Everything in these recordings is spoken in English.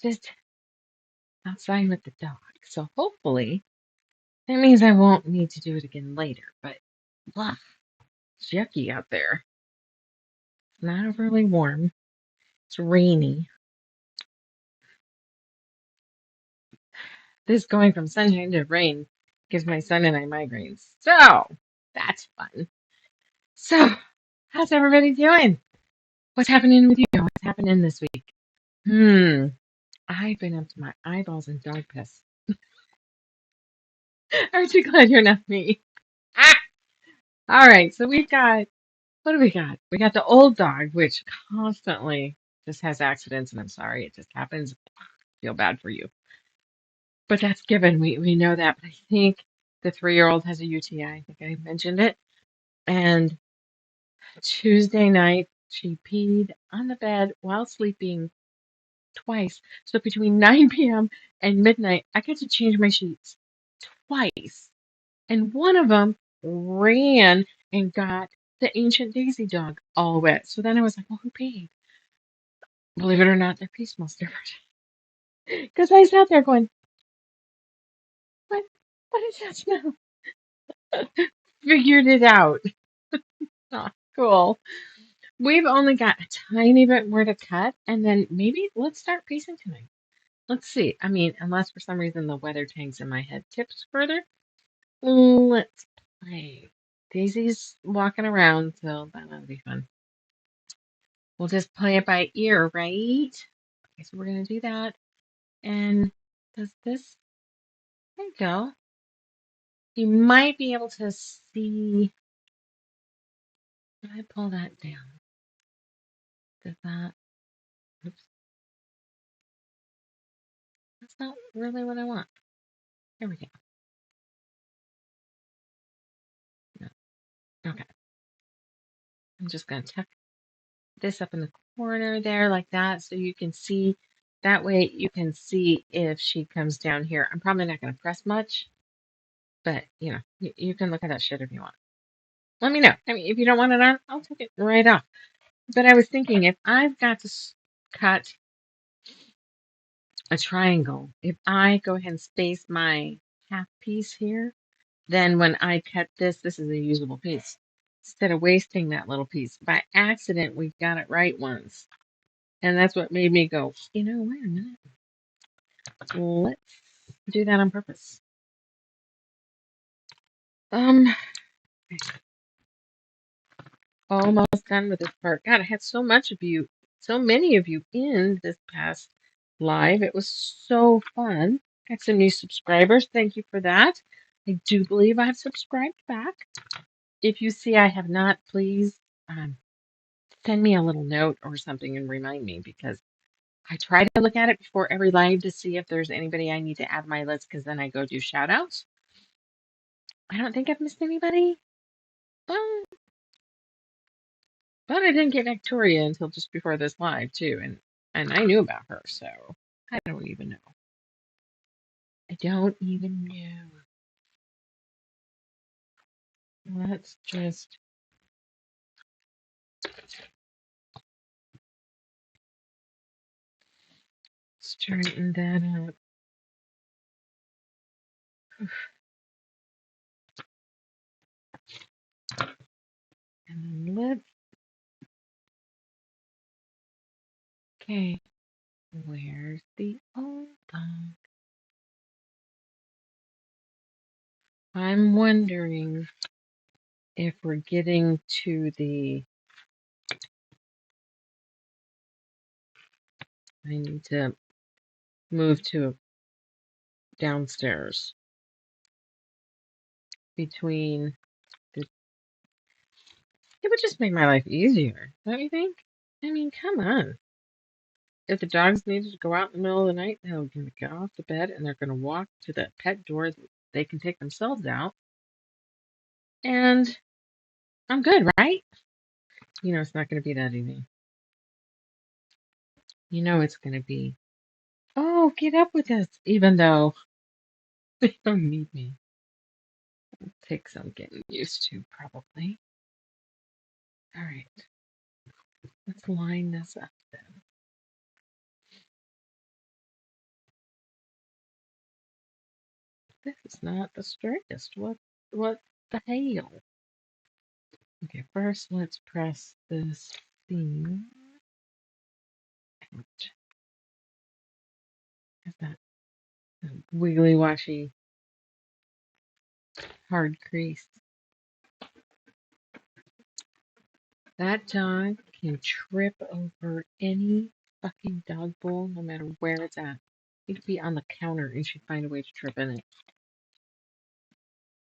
just outside with the dog. So hopefully that means I won't need to do it again later. But blah, it's yucky out there. It's not overly warm. It's rainy. This going from sunshine to rain gives my son and I migraines. So that's fun. So how's everybody doing? What's happening with you? What's happening this week? Hmm. I've been up to my eyeballs in dog piss. Aren't you glad you're not me? Ah! All right. So we've got, what do we got? We got the old dog, which constantly just has accidents, and I'm sorry, it just happens. Feel bad for you. But that's given. We know that. But I think the 3-year-old has a UTI. I think I mentioned it. And Tuesday night, she peed on the bed while sleeping twice. So between 9 p.m. and midnight, I got to change my sheets twice. And one of them ran and got the ancient Daisy dog all wet. So then I was like, well, who paid? Believe it or not, their pee smells different. Because I sat there going, what? What is that smell? Figured it out. Oh, cool. We've only got a tiny bit more to cut, and then maybe let's start piecing tonight. Let's see. I mean, unless for some reason the weather tanks in my head tips further, let's play. Daisy's walking around, so that'll be fun. We'll just play it by ear, right? Okay, so we're gonna do that. And does this, there you go. You might be able to see, if I pull that down, does that, oops, that's not really what I want. There we go. No, okay. I'm just gonna tuck this up in the corner there like that so you can see. That way you can see if she comes down here. I'm probably not going to press much, but you can look at that shit if you want. Let me know. I mean, if you don't want it on, I'll take it right off. But I was thinking if I've got to cut a triangle, if I go ahead and space my half piece here, then when I cut this is a usable piece. Instead of wasting that little piece. By accident, we got it right once. And that's what made me go, wait a minute. Let's do that on purpose. Um, almost done with this part. God, I had so many of you in this past live. It was so fun. Got some new subscribers. Thank you for that. I do believe I've subscribed back. If you see I have not, please send me a little note or something and remind me because I try to look at it before every live to see if there's anybody I need to add to my list because then I go do shout outs. I don't think I've missed anybody. But I didn't get Victoria until just before this live too, and I knew about her, so I don't even know. I don't even know. Let's just straighten that up. And then let's, okay, where's the old dog? I'm wondering if we're getting to I need to move to downstairs between the, it would just make my life easier, don't you think? I mean, come on. If the dogs needed to go out in the middle of the night, they're going to get off the bed and they're going to walk to the pet door that they can take themselves out. And I'm good, right? It's not going to be that easy. It's going to be, oh, get up with us, even though they don't need me. It'll take some getting used to, probably. All right. Let's line this up then. This is not the straightest. What the hell? Okay, first let's press this thing out. Is that wiggly washy hard crease? That dog can trip over any fucking dog bowl, no matter where it's at. It could be on the counter and she'd find a way to trip in it.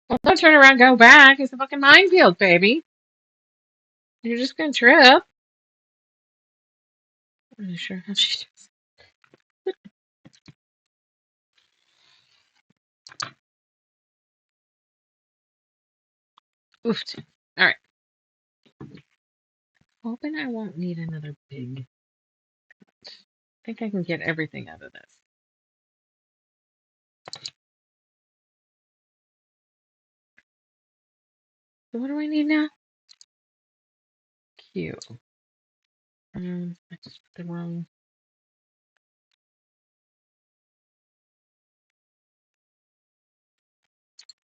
Well, don't turn around, go back. It's a fucking minefield, baby. You're just gonna trip. I'm not sure how she does. Oof. All right. Hoping I won't need another big. I think I can get everything out of this. So what do I need now? Q. I just put the wrong.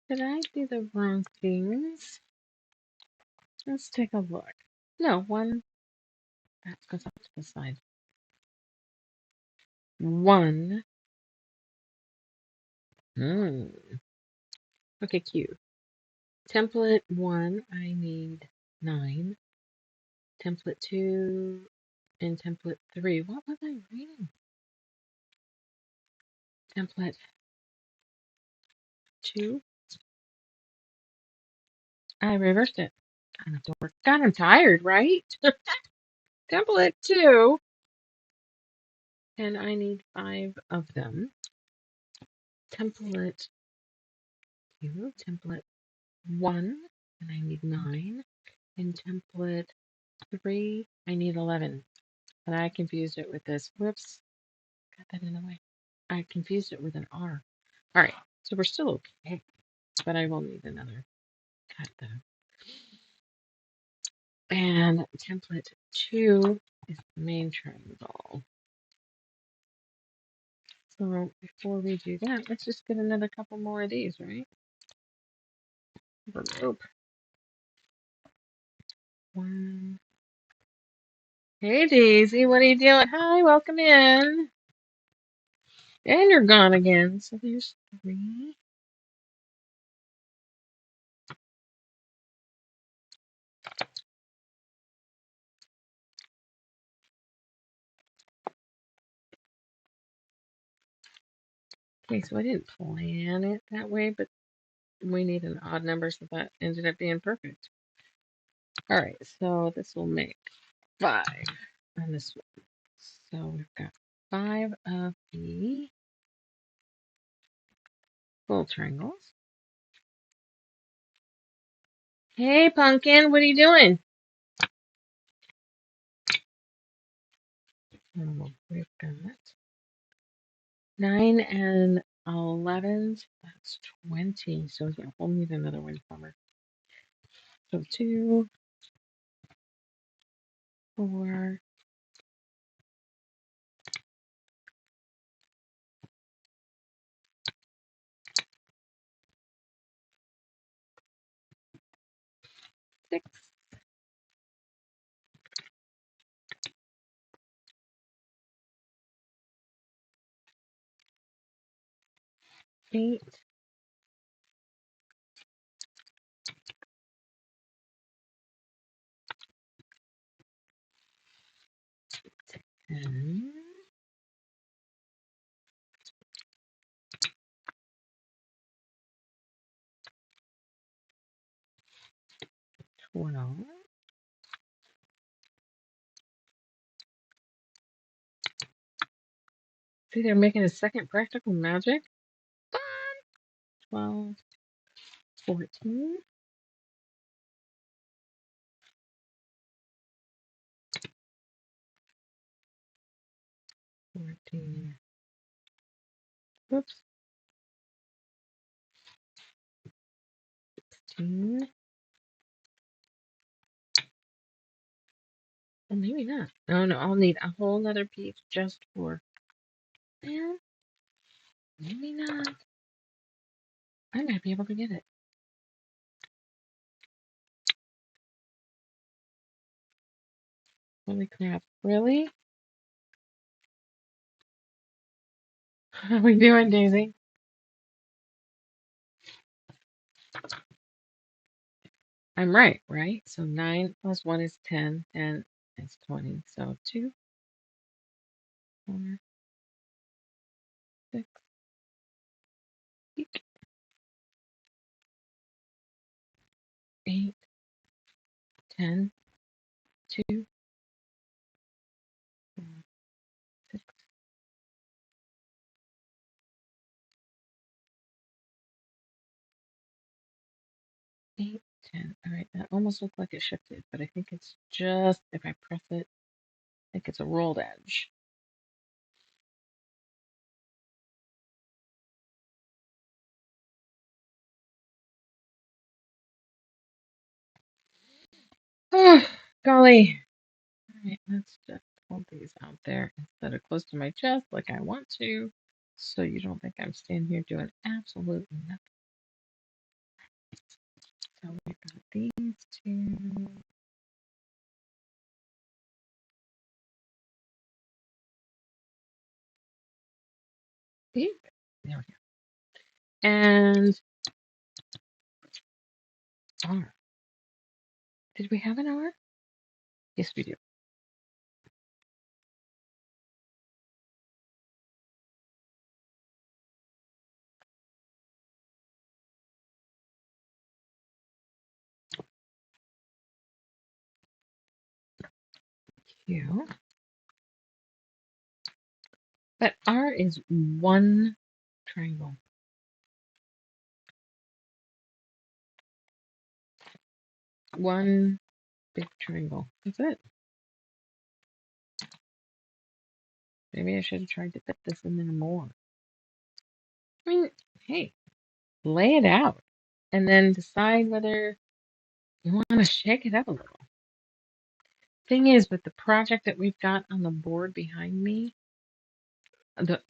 Did I do the wrong things? Let's take a look. No, one. That goes up to the side. One. Okay, Q. Template 1, I need 9. Template 2 and template 3. What was I reading? Template 2. I reversed it. I have to work. God, I'm tired, right? Template 2. And I need 5 of them. Template 2. Template 1. And I need 9. And template 3. I need 11. But I confused it with this. Whoops. Got that in the way. I confused it with an R. All right. So we're still okay. But I will need another cut though. And template 2 is the main triangle. So before we do that, let's just get another couple more of these, right? Rope. 1. Hey Daisy, what are you doing? Hi, welcome in. And you're gone again. So there's 3. Okay, so I didn't plan it that way, but we need an odd number, so that ended up being perfect. All right, so this will make 5 on this one. So we've got 5 of the full triangles. Hey, Pumpkin, what are you doing? We've got 9 and 11s. That's 20. So yeah, we'll need another one from her. So 2, 4, 6, 8, 10, 12. See, they're making a second practical magic. 12, 14, 14. Oops. 16. Well, maybe not. Oh no, I'll need a whole nother piece just for. Well, maybe not. I might be able to get it. Holy crap. Really? How are we doing, Daisy? I'm right, right? So 9 plus 1 is 10, 10 is 20. So 2, 4, 6, 8, 10, 2, 4, 6, 8, 10. All right, that almost looked like it shifted, but I think it's just, if I press it, I think it's a rolled edge. Oh, golly. All right, let's just hold these out there instead of close to my chest like I want to, so you don't think I'm standing here doing absolutely nothing. So we've got these two. There we go. And R. Did we have an R? Yes, we do. Q. But R is one triangle. One big triangle. That's it. Maybe I should have tried to fit this in there more. I mean, hey, lay it out and then decide whether you want to shake it up a little. Thing is, with the project that we've got on the board behind me, there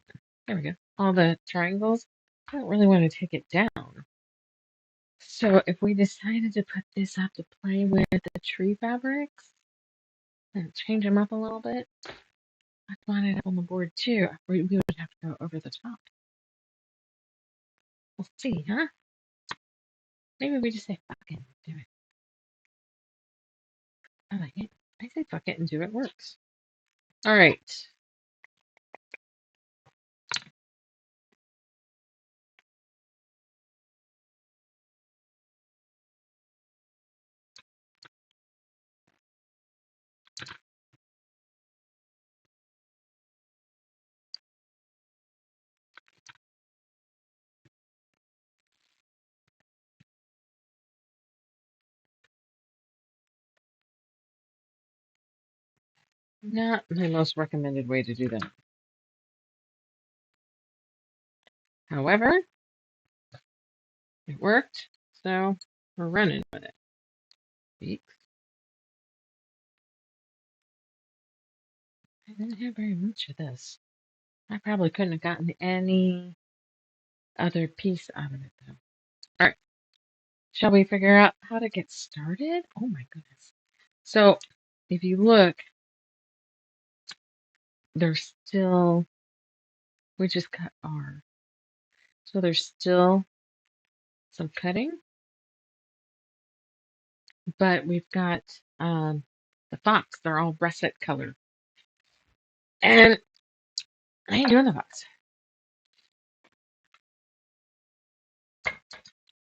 we go, all the triangles, I don't really want to take it down. So if we decided to put this up to play with the tree fabrics and change them up a little bit, I'd want it up on the board too. We would have to go over the top. We'll see, huh? Maybe we just say fuck it and do it. I like it. I say fuck it and do it works. All right. Not my most recommended way to do that. However, it worked, so we're running with it. Beaks. I didn't have very much of this. I probably couldn't have gotten any other piece out of it though. All right. Shall we figure out how to get started? Oh my goodness. So if you look, there's still, we just cut R. So there's still some cutting, but we've got the fox. They're all russet color. And I ain't doing the fox.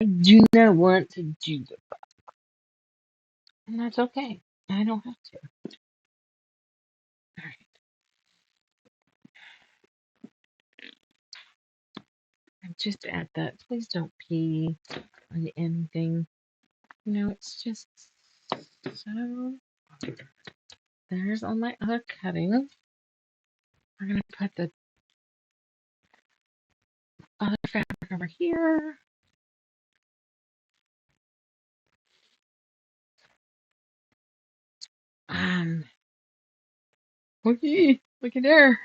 I do not want to do the fox. And that's okay. I don't have to. All right. And just add that. Please don't pee on anything. It's just so. There's all my other cutting. We're going to put the other fabric over here. Okay, look at there.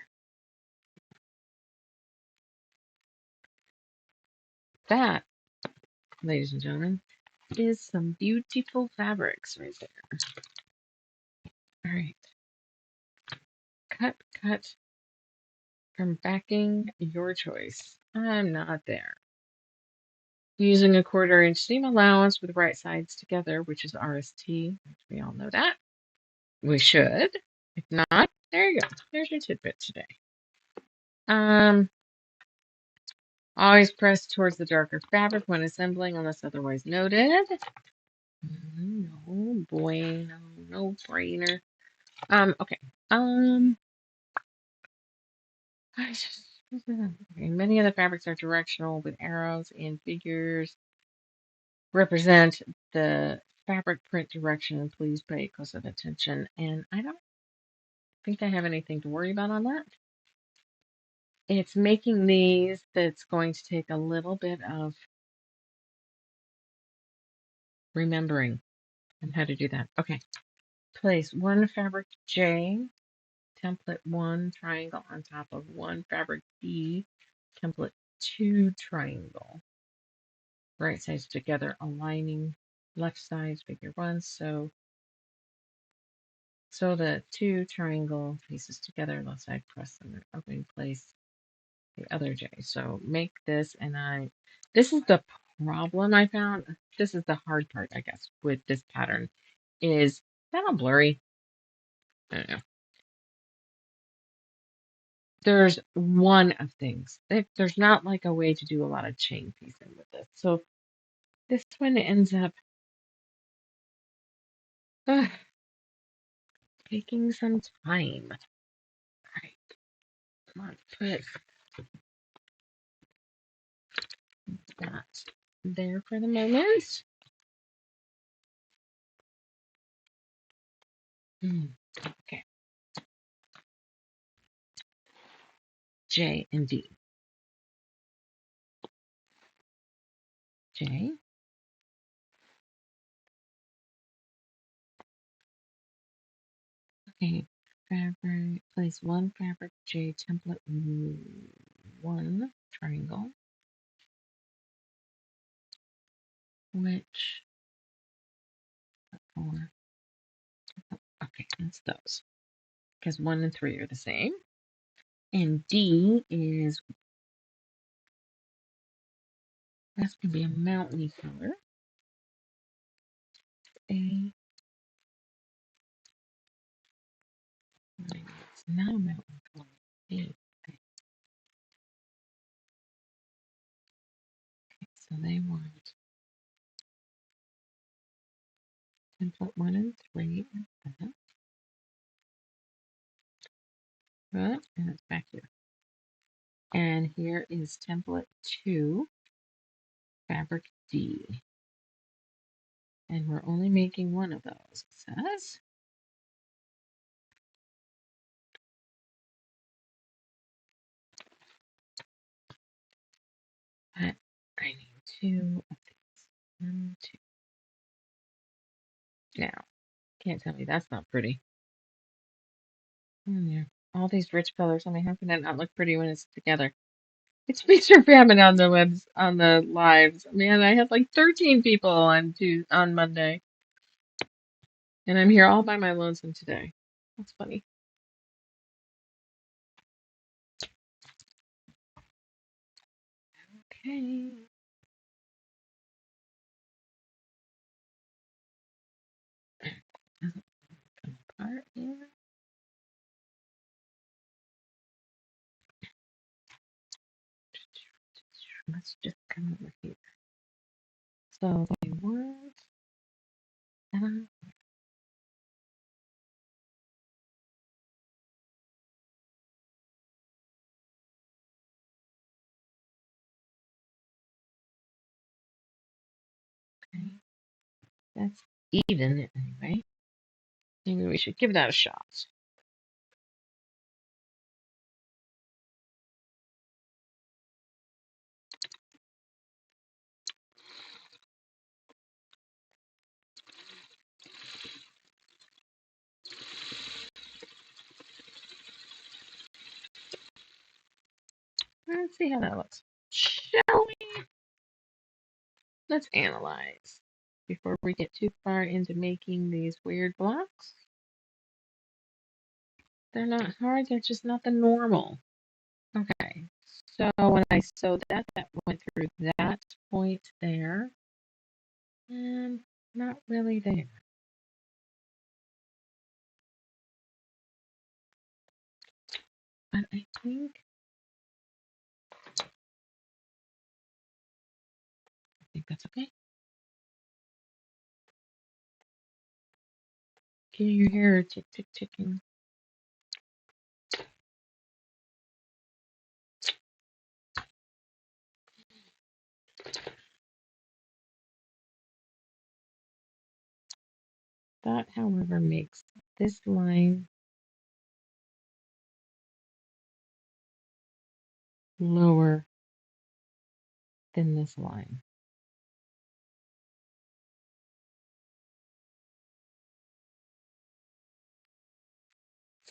That ladies and gentlemen, is some beautiful fabrics right there. All right. Cut from backing your choice. I'm not there. Using a 1/4 inch seam allowance with right sides together, which is RST, which we all know that. We should. If not, there you go. There's your tidbit today. Always press towards the darker fabric when assembling, unless otherwise noted. No bueno, no brainer. Okay. Many of the fabrics are directional with arrows and figures represent the fabric print direction. Please pay close attention. And I don't think I have anything to worry about on that. It's making these that's going to take a little bit of remembering on how to do that. Okay. Place one fabric J, template 1 triangle on top of one fabric D, template 2 triangle. Right sides together, aligning left sides, figure 1. So the 2 triangle pieces together, left side press and opening place the other J. So make this, and this is the problem I found. This is the hard part, I guess, with this pattern is that all blurry. I don't know. There's one of things. There's not like a way to do a lot of chain piecing with this. So this one ends up taking some time. All right, let's put that there for the moment. Okay. J and D. J. Okay. Fabric. Place one fabric J template 1 triangle. Which four? Okay, that's those. Because 1 and 3 are the same. And D is that's gonna be a mountainy color. A. It's not a mountain color. A. Okay. So they want template 1 and 3. And it's back here. And here is template 2, fabric D. And we're only making one of those, it says. But I need 2 of these. 1, 2. Now, can't tell me that's not pretty. Yeah. All these rich colors. I mean, how can that not look pretty when it's together? It's feast or famine on the on the lives. Man, I had like 13 people on Monday, and I'm here all by my lonesome today. That's funny. Okay. Come apart here. Let's just come over here. So they want. Okay, that's even anyway. Maybe we should give that a shot. Let's see how that looks. Shall we? Let's analyze before we get too far into making these weird blocks. They're not hard, they're just not the normal. Okay, so when I sewed that, that went through that point there, and not really there. But I think that's okay. Can you hear tick, tick, ticking? That, however, makes this line lower than this line.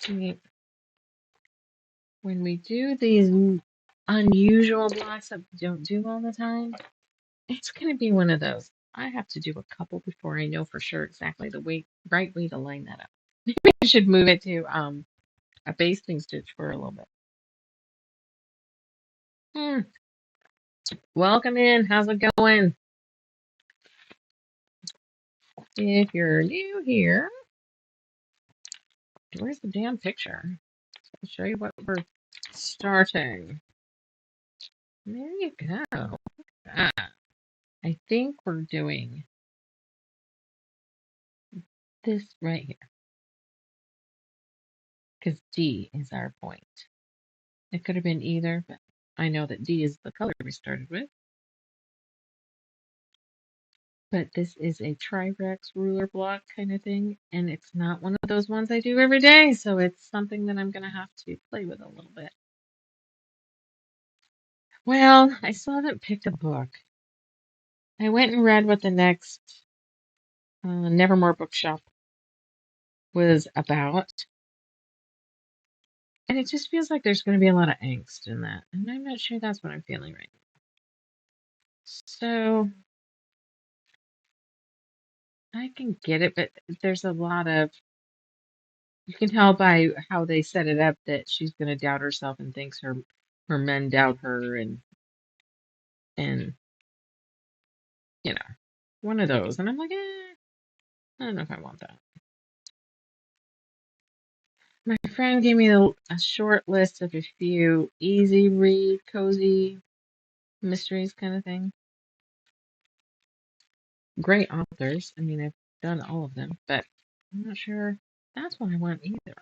See, when we do these unusual blocks that we don't do all the time, it's going to be one of those. I have to do a couple before I know for sure exactly the right way to line that up. Maybe I should move it to a basting stitch for a little bit. Welcome in. How's it going? If you're new here, where's the damn picture? I'll show you what we're starting. There you go. I think we're doing this right here because D is our point. It could have been either, but I know that D is the color we started with. But this is a Trirex ruler block kind of thing, and it's not one of those ones I do every day, so it's something that I'm going to have to play with a little bit. Well, I still haven't picked a book. I went and read what the next Nevermore bookshop was about, and it just feels like there's going to be a lot of angst in that, and I'm not sure that's what I'm feeling right now. So I can get it, but there's a lot of, you can tell by how they set it up that she's going to doubt herself and thinks her men doubt her, and you know, one of those. And I'm like, I don't know if I want that. My friend gave me a short list of a few easy read, cozy mysteries kind of thing. Great authors. I mean, I've done all of them, but I'm not sure that's what I want either.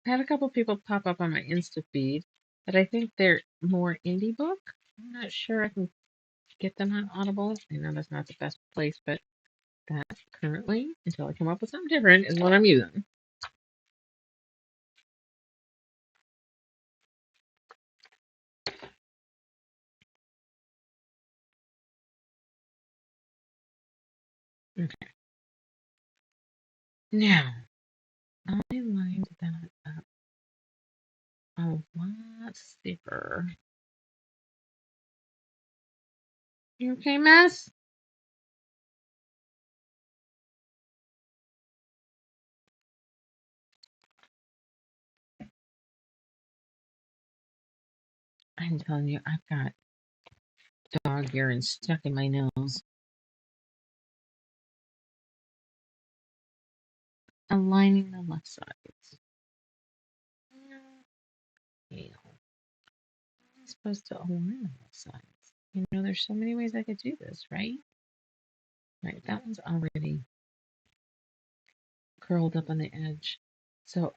I had a couple people pop up on my Insta feed, but I think they're more indie book. I'm not sure I can get them on Audible. I know that's not the best place, but that currently, until I come up with something different, is what I'm using. Okay. Now, I lined that up a lot safer. You okay, Mess? I'm telling you, I've got dog urine stuck in my nose. Aligning the left sides. Yeah. I'm supposed to align the left sides. You know, there's so many ways I could do this, right? Right, that one's already curled up on the edge. So,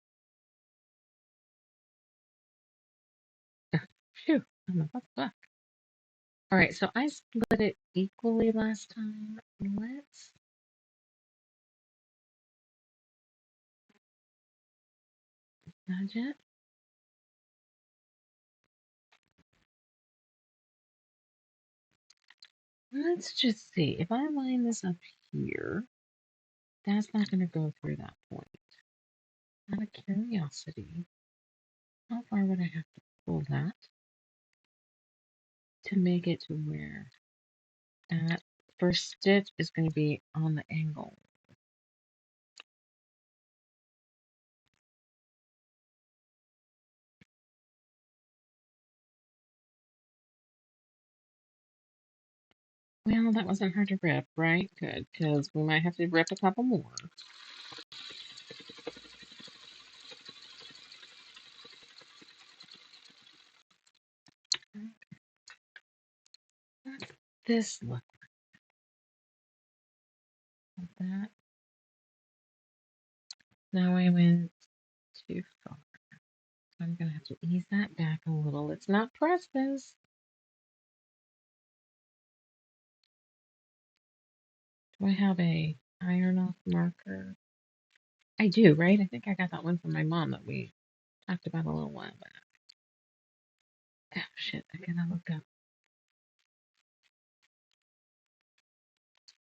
phew, I'm a buck. All right, so I split it equally last time. Let's nudge it. Let's just see. If I line this up here, that's not going to go through that point. Out of curiosity, how far would I have to pull that? to make it to where that first stitch is going to be on the angle. Well, that wasn't hard to rip, right? Good, because we might have to rip a couple more. What's this look like? That. Now I went too far. I'm going to have to ease that back a little. Let's not press this. Do I have a iron off marker? I do, right? I think I got that one from my mom that we talked about a little while back. Oh, shit. I gotta look up.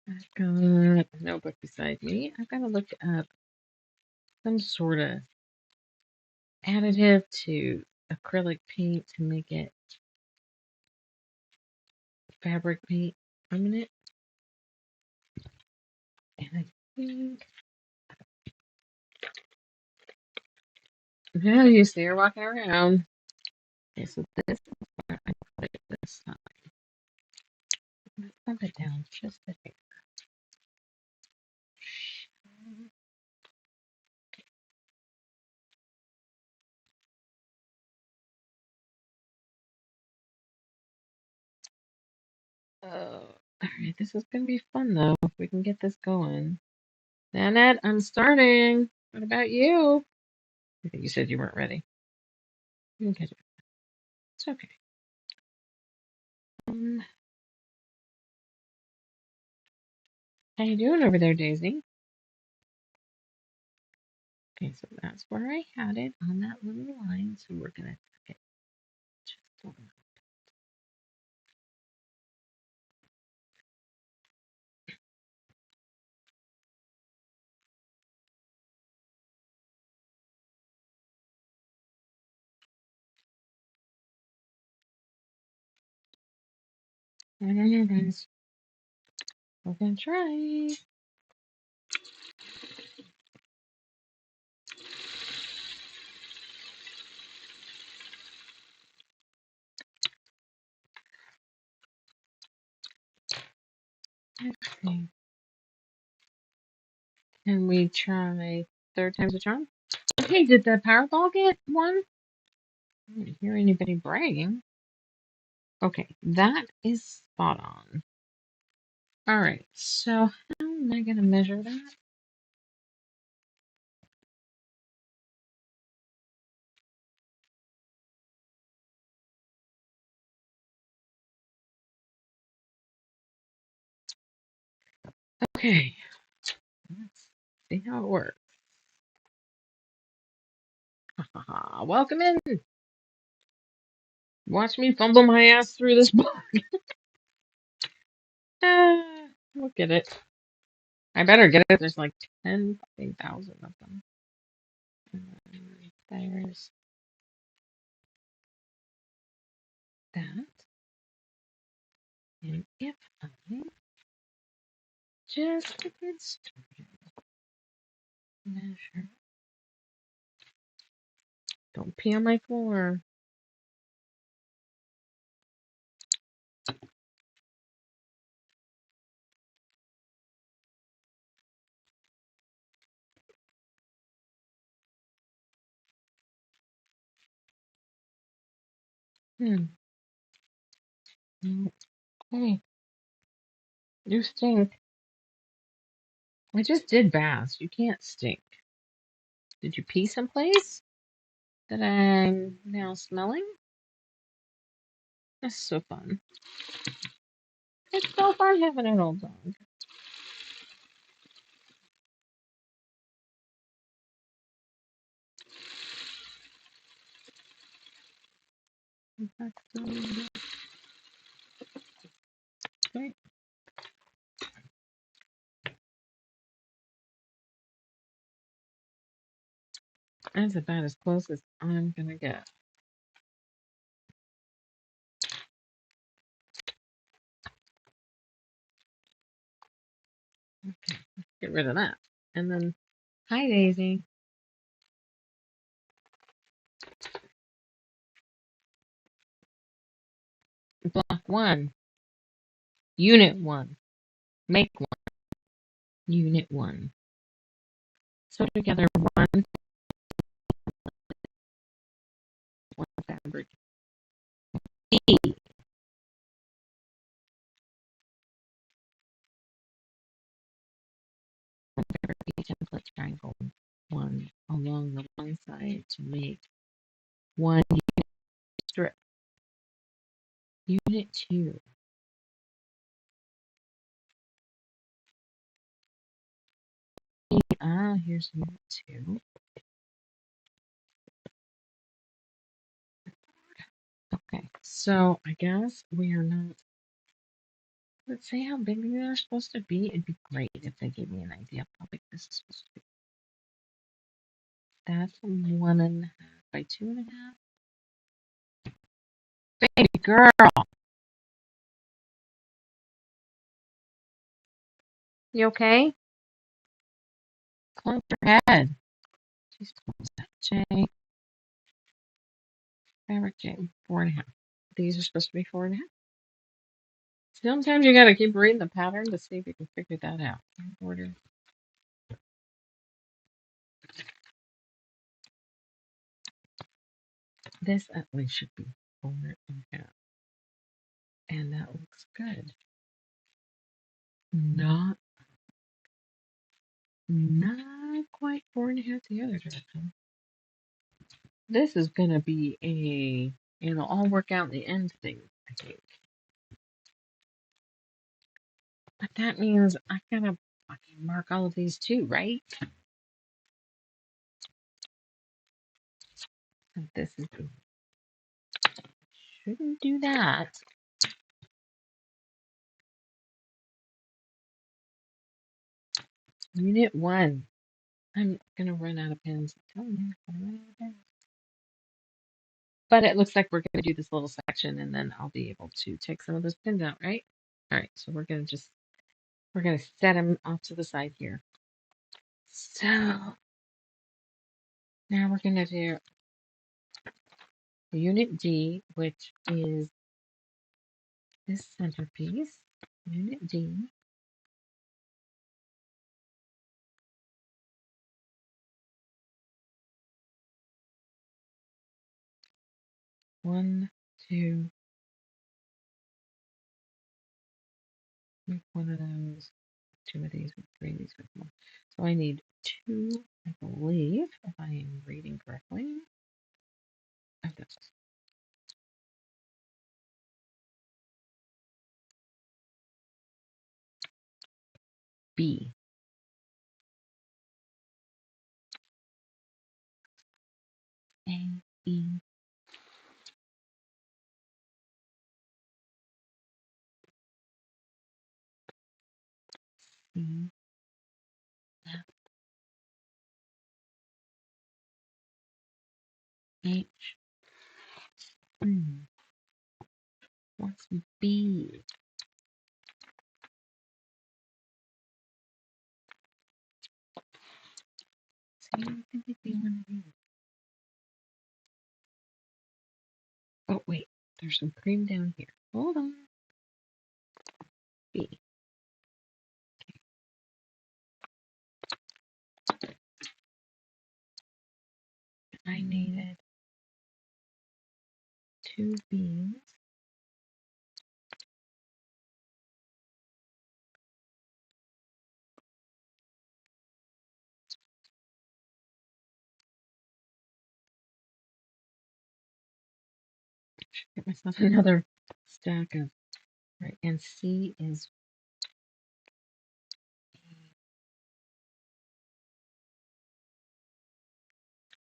I've got a notebook beside me. I've got to look up some sort of additive to acrylic paint to make it fabric paint permanent. And I think, yeah, you see her walking around. Okay, so this is where I put it this time. Let's bump it down just a bit. All right, this is gonna be fun though. If we can get this going. Nanette, I'm starting. What about you? I think you said you weren't ready. You can catch it. It's okay. How you doing over there, Daisy? Okay, so that's where I had it on that little line. So we're gonna get just a little. I don't know, guys. We're gonna try. Okay. Can we try third time's a charm? Okay, did the Powerball get one? I didn't hear anybody bragging. Okay, that is spot on. All right, so how am I gonna measure that? Okay, let's see how it works. Welcome in. Watch me fumble my ass through this book. We'll get it. I better get it. There's like 10,000 of them. There's that. And if I just get started, measure. Don't pee on my floor. Hmm. Hey, you stink. I just did baths. You can't stink. Did you pee someplace that I'm now smelling? That's so fun. It's so fun having an old dog. Okay. That's about as close as I'm gonna get. Okay, get rid of that. And then, hi Daisy. Block 1, Unit 1, make 1, Unit 1. Sew together one fabric. E. A template triangle 1 along the one side to make 1 strip. Unit 2. Here's Unit 2. Okay, so I guess we are not. Let's see how big they're supposed to be. It'd be great if they gave me an idea of how big this is supposed to be. That's 1.5 by 2.5. Baby girl, you okay? Close your head. She's J, fabric J, 4.5. These are supposed to be 4.5. Sometimes you gotta keep reading the pattern to see if you can figure that out. Order. This at least should be 4.5. And that looks good. Not quite 4.5 the other direction. This is gonna be a all work out in the end thing, I think. But that means I gotta fucking mark all of these too, right? So this is shouldn't do that. Unit 1. I'm gonna run out of pins. I'm telling you, I'm gonna run out of pins. But it looks like we're gonna do this little section and then I'll be able to take some of those pins out, right? Alright, so we're gonna set them off to the side here. So now we're gonna do Unit D, which is this centerpiece. Unit D. One, two, make one of those, 2 of these, 3 of these, 4. So I need 2, I believe, if I am reading correctly, of this. B. A, E, C, F, H. What's B? See, I don't think it'd be one of these. Oh, wait. There's some cream down here. Hold on. B. I needed 2 B's. Get myself another stack of, right, and C is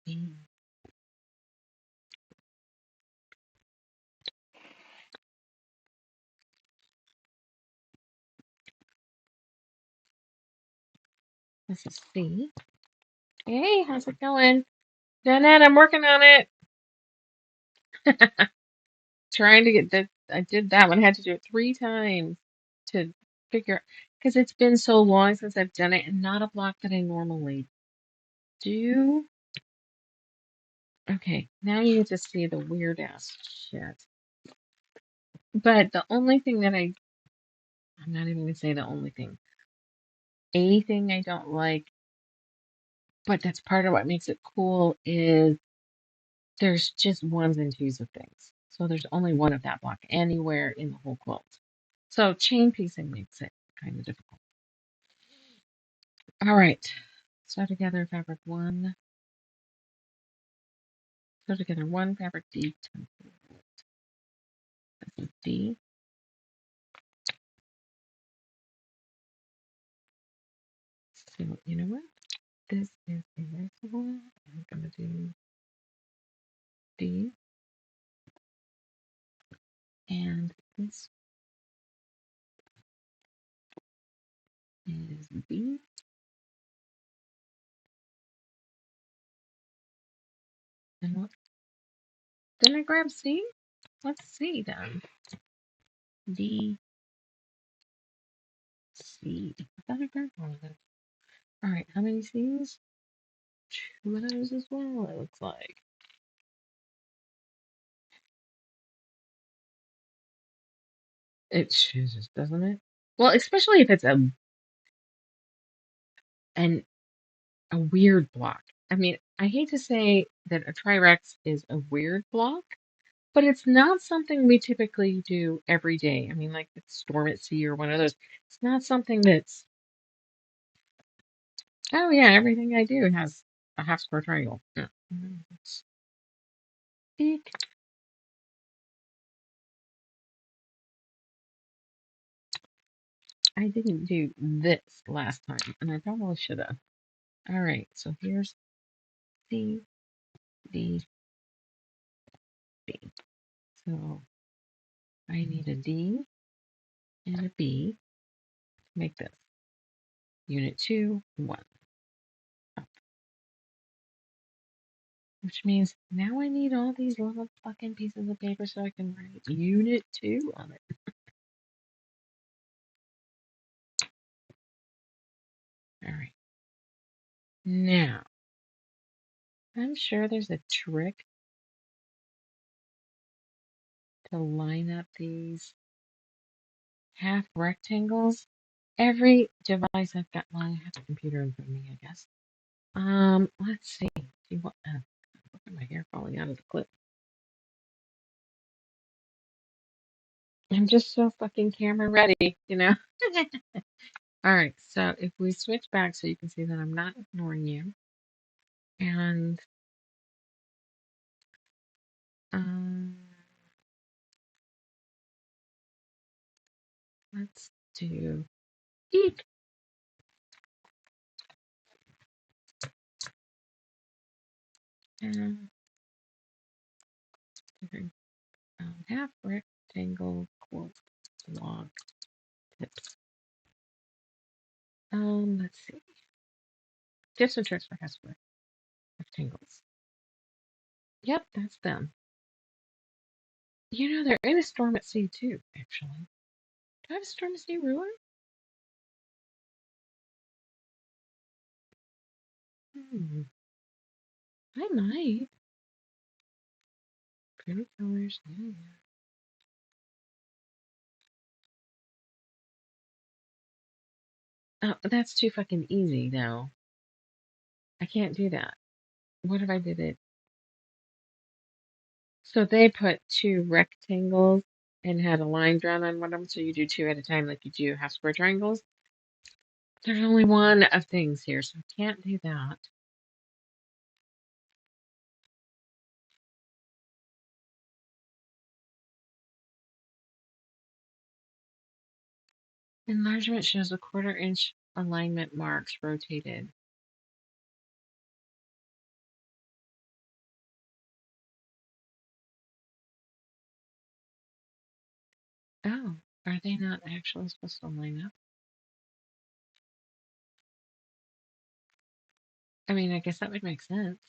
B. This is C. Hey, how's it going? Danette, I'm working on it. Trying to get that. I did that one. I had to do it 3 times to figure. because it's been so long since I've done it and not a block that I normally do. Okay, now you get to see the weird ass shit. But the only thing that I'm not even gonna say the only thing. A thing I don't like, but that's part of what makes it cool, is there's just ones and twos of things. So there's only one of that block anywhere in the whole quilt. So chain piecing makes it kind of difficult. All right. Sew together fabric one. Sew together one fabric D template. This is D. So you know what? This is erasable. I'm gonna do D. And this is B. And what? Didn't I grab C? Let's see then. D, C. I thought I grabbed one of those. All right, how many C's? Two of those as well, it looks like. It chooses, doesn't it? Well, especially if it's an a weird block. I mean, I hate to say that a Trirex is a weird block, but it's not something we typically do every day. I mean, like the Storm at Sea or one of those. It's not something that's, oh yeah, everything I do has a half square triangle. Yeah. Eek. I didn't do this last time, and I probably should have. All right, so here's C, D, B. So I need a D and a B to make this. Unit 2, 1. Which means now I need all these little fucking pieces of paper so I can write Unit 2 on it. All right. Now, I'm sure there's a trick to line up these half rectangles. Every device I've got, well, I have a computer in front of me, I guess. Let's see. See what? Look at my hair falling out of the clip. I'm just so fucking camera ready, you know. All right. So if we switch back, so you can see that I'm not ignoring you, and um, let's do eek. And half rectangle quote log tips. Let's see. Tips and tricks for half square rectangles. Yep, that's them. You know, they're in a Storm at Sea too, actually. Do I have a Storm at Sea ruler? Hmm, I might. Pretty colors. Yeah, yeah. Oh, that's too fucking easy, though. I can't do that. What if I did it? So they put two rectangles and had a line drawn on one of them, so you do two at a time like you do half square triangles. There's only one of things here, so I can't do that. Enlargement shows a 1/4 inch alignment marks rotated. Oh, are they not actually supposed to line up? I mean, I guess that would make sense.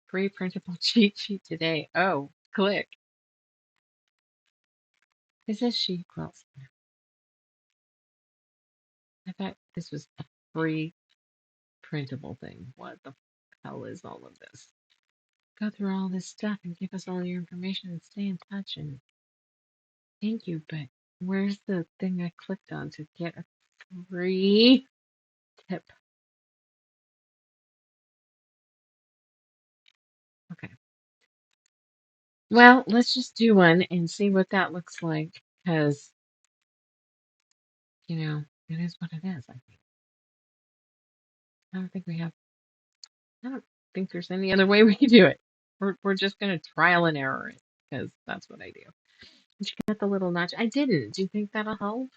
Free printable cheat sheet today. Oh, click. This is sheet quilts. I thought this was a free printable thing. What the hell is all of this? Go through all this stuff and give us all your information and stay in touch and thank you, but where's the thing I clicked on to get a free tip? Okay. Well, let's just do one and see what that looks like because, it is what it is, I think. I don't think we have, I don't think there's any other way we can do it. We're just going to trial and error it because that's what I do. Did you get the little notch? I didn't. Do you think that'll help?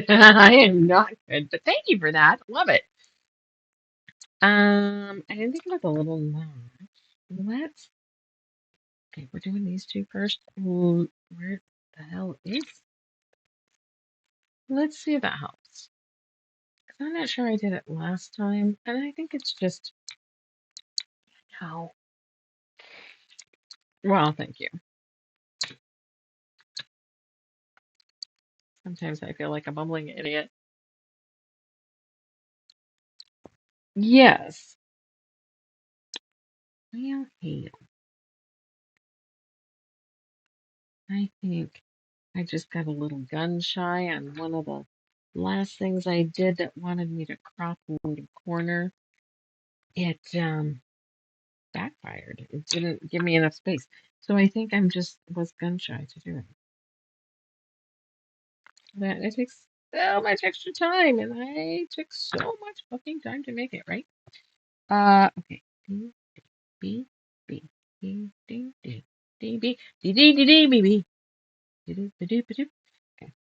I am not good, but thank you for that. Love it. I didn't think about the little notch. Let's. Okay, we're doing these two first. Where the hell is? Let's see if that helps. 'Cause I'm not sure I did it last time, and I think it's just how. Well, thank you. Sometimes I feel like a bumbling idiot. Yes. Well, hey, I think I just got a little gun shy on one of the last things I did that wanted me to crop a little corner. It backfired. It didn't give me enough space. So I think I'm just was gun shy to do it. That it takes so much extra time, and I took so much fucking time to make it, right? Okay. D B B D D D D B D D D D B B D D B D B D. Okay.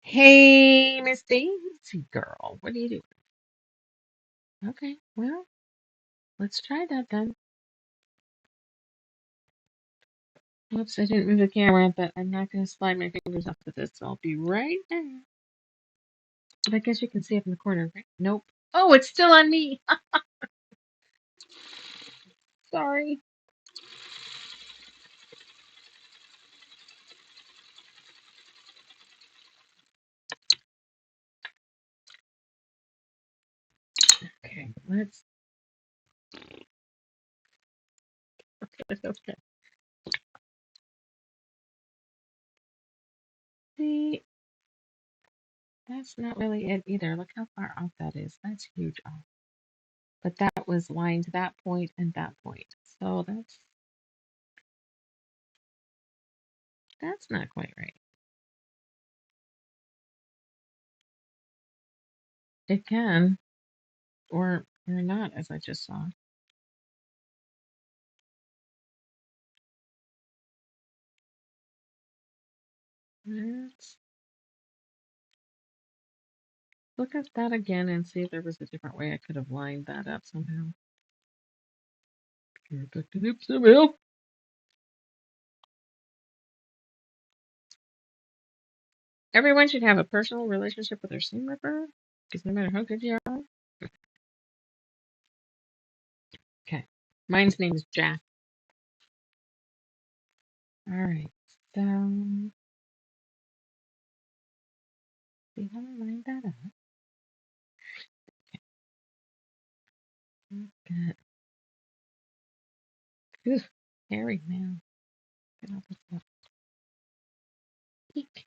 Hey, Miss Daisy girl, what are you doing? Okay, well, let's try that then. Whoops, I didn't move the camera, but I'm not going to slide my fingers up with this, so I'll be right there. But I guess you can see it in the corner, right? Nope. Oh, it's still on me. Sorry. Okay, let's. Okay. See, that's not really it either. Look how far off that is. That's huge off. But that was lined that point and that point. So that's not quite right. It can, or not, as I just saw. Let's look at that again and see if there was a different way I could have lined that up somehow. Somehow. Everyone should have a personal relationship with their seam ripper, because no matter how good you are. Okay. Mine's name is Jack. All right. So, see how I lined that up. Good. Ooh, hairy man. Get all this stuff. Eek.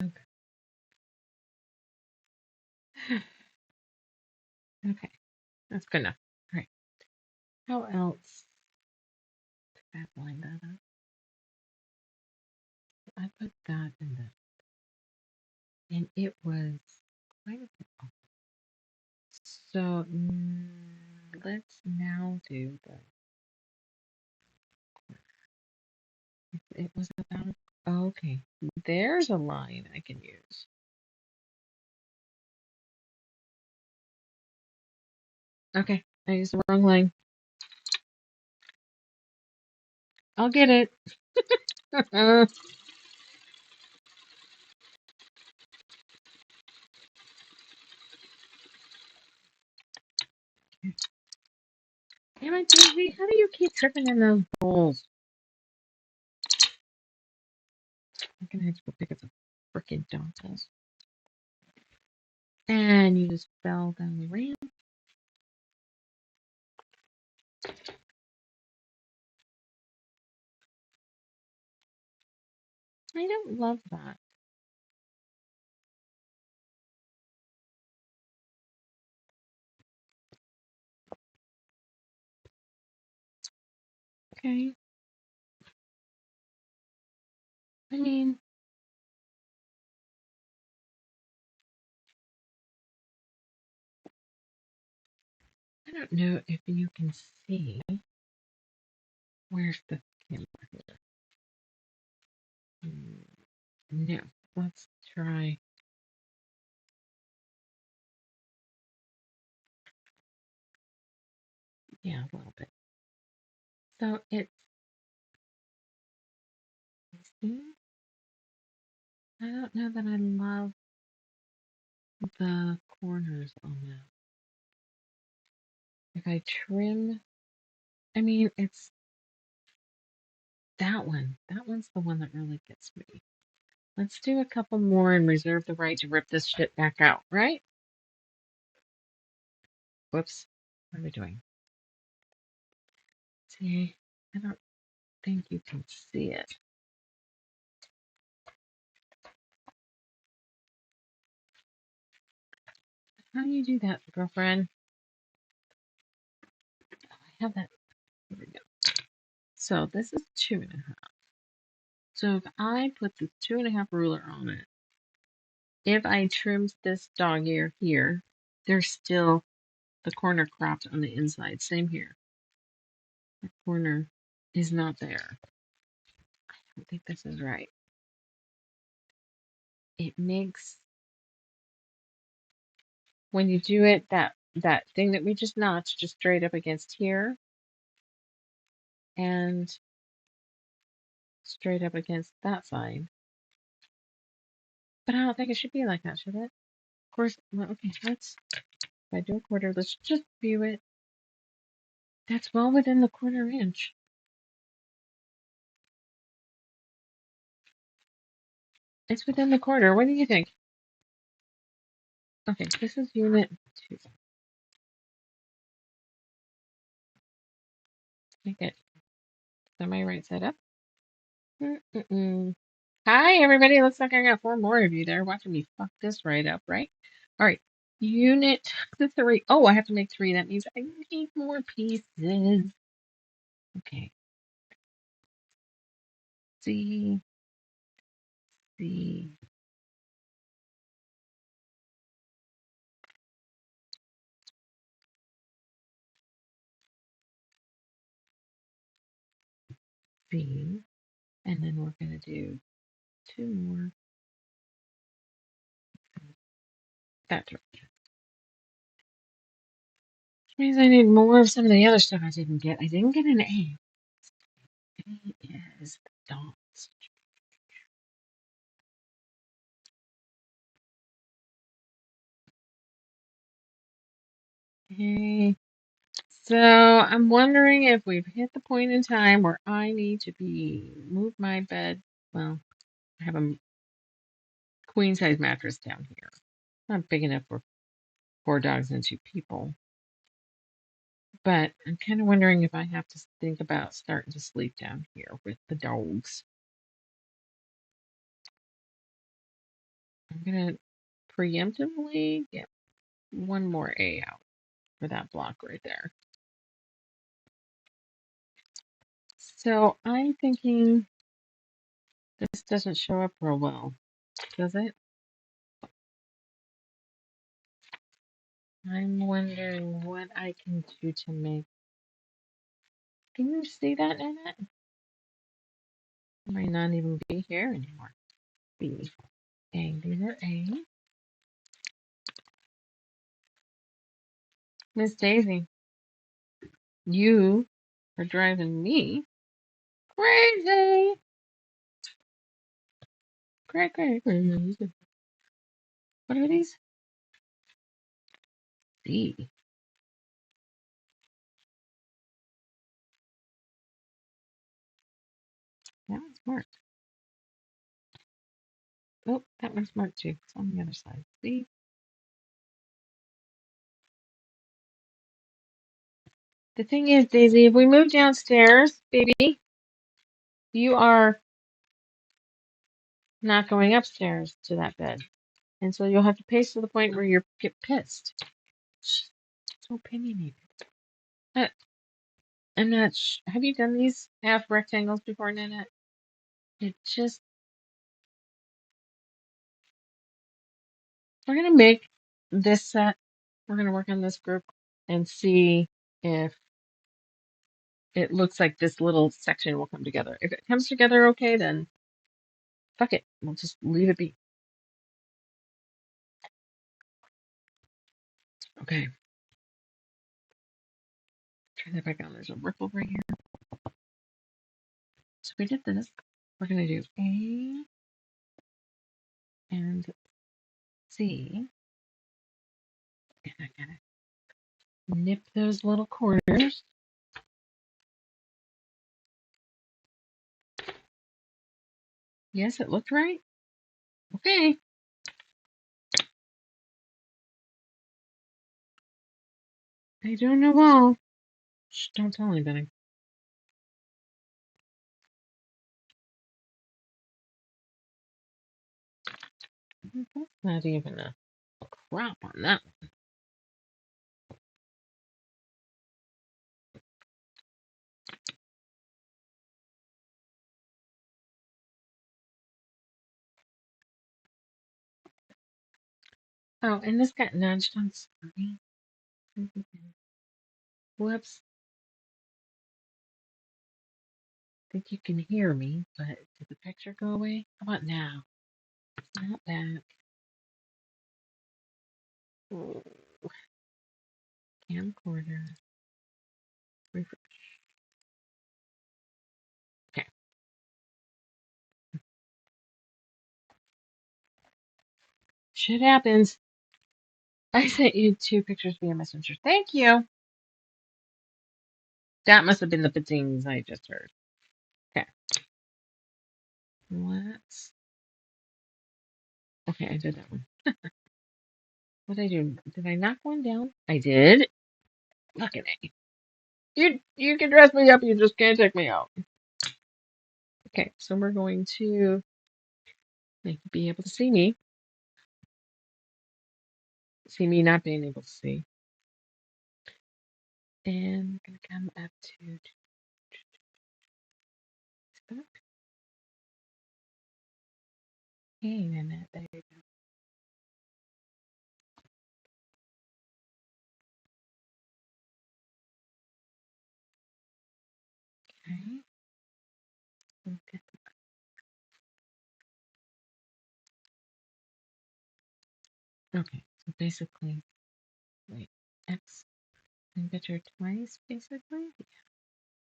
Okay. Okay. That's good enough. All right. How else did I line that up? I put that in the, and it was quite a bit off. So let's now do the. It was about. Okay, there's a line I can use. Okay, I used the wrong line. I'll get it. Damn it, Daisy. How do you keep tripping in those bowls? I'm gonna have to go pick up the frickin' dentals. And you just fell down the ramp. I don't love that. Okay. I mean, I don't know if you can see. Where's the camera here? No. Let's try. Yeah, a little bit. So it's. See? I don't know that I love the corners on that. If I trim, I mean, it's that one. That one's the one that really gets me. Let's do a couple more and reserve the right to rip this shit back out, right? Whoops. What are we doing? See, I don't think you can see it. How do you do that, girlfriend? Oh, I have that. Here we go. So this is 2.5. So if I put the 2.5 ruler on it, if I trimmed this dog ear here, there's still the corner cropped on the inside. Same here. The corner is not there. I don't think this is right. It makes, when you do it, that thing that we just notched just straight up against here and straight up against that side. But I don't think it should be like that, should it? Of course, well, okay, if I do a quarter, let's just view it. That's well within the quarter inch. It's within the quarter. What do you think? Okay, this is unit 2. Make it. Is my right side up? Mm-mm. Hi, everybody. Looks like I got 4 more of you there watching me fuck this right up, right? All right. Unit 3. Oh, I have to make 3. That means I need more pieces. Okay. C, C, C. And then we're going to do 2 more. That direction. Which means I need more of some of the other stuff I didn't get. I didn't get an A. A is the dots. Okay. So I'm wondering if we've hit the point in time where I need to move my bed. Well, I have a queen size mattress down here. Not big enough for 4 dogs and 2 people. But I'm kind of wondering if I have to think about starting to sleep down here with the dogs. I'm gonna preemptively get 1 more A out for that block right there. So I'm thinking this doesn't show up real well, does it? I'm wondering what I can do to make. Can you see that in it? It might not even be here anymore. B. Angular A. Miss Daisy, you are driving me crazy. Crazy. What are these? C. Smart. Oh, that one's smart too. It's on the other side. See? The thing is, Daisy, if we move downstairs, baby, you are not going upstairs to that bed. And so you'll have to pace to the point where you get pissed. She's so opinionated. Uh, I'm not have you done these half rectangles before, Nanette? It just, we're going to make this set. We're going to work on this group and see if it looks like this little section will come together. If it comes together okay, then fuck it. We'll just leave it be. Okay. Turn that back on. There's a ripple right here. So we did this. We're going to do A and C. And I got to nip those little corners. Yes, it looked right. Okay. I don't know all. Shh, don't tell anybody. That's not even a crop on that one. Oh, and this got nudged. I'm sorry. Whoops. I think you can hear me, but did the picture go away? How about now? Not back. Ooh, camcorder. Refresh. Okay. Shit happens. I sent you 2 pictures via Messenger. Thank you. That must have been the patings I just heard. Okay. Let's. Okay, I did that one. What did I do? Did I knock one down? I did. Look at me. You can dress me up, you just can't take me out. Okay, so we're going to make you be able to see me. See me not being able to see. And we're going to come up to Facebook. Hey, Nanette, there you go. Okay. Okay. Okay, so basically, wait, X and picture twice, basically? Yeah.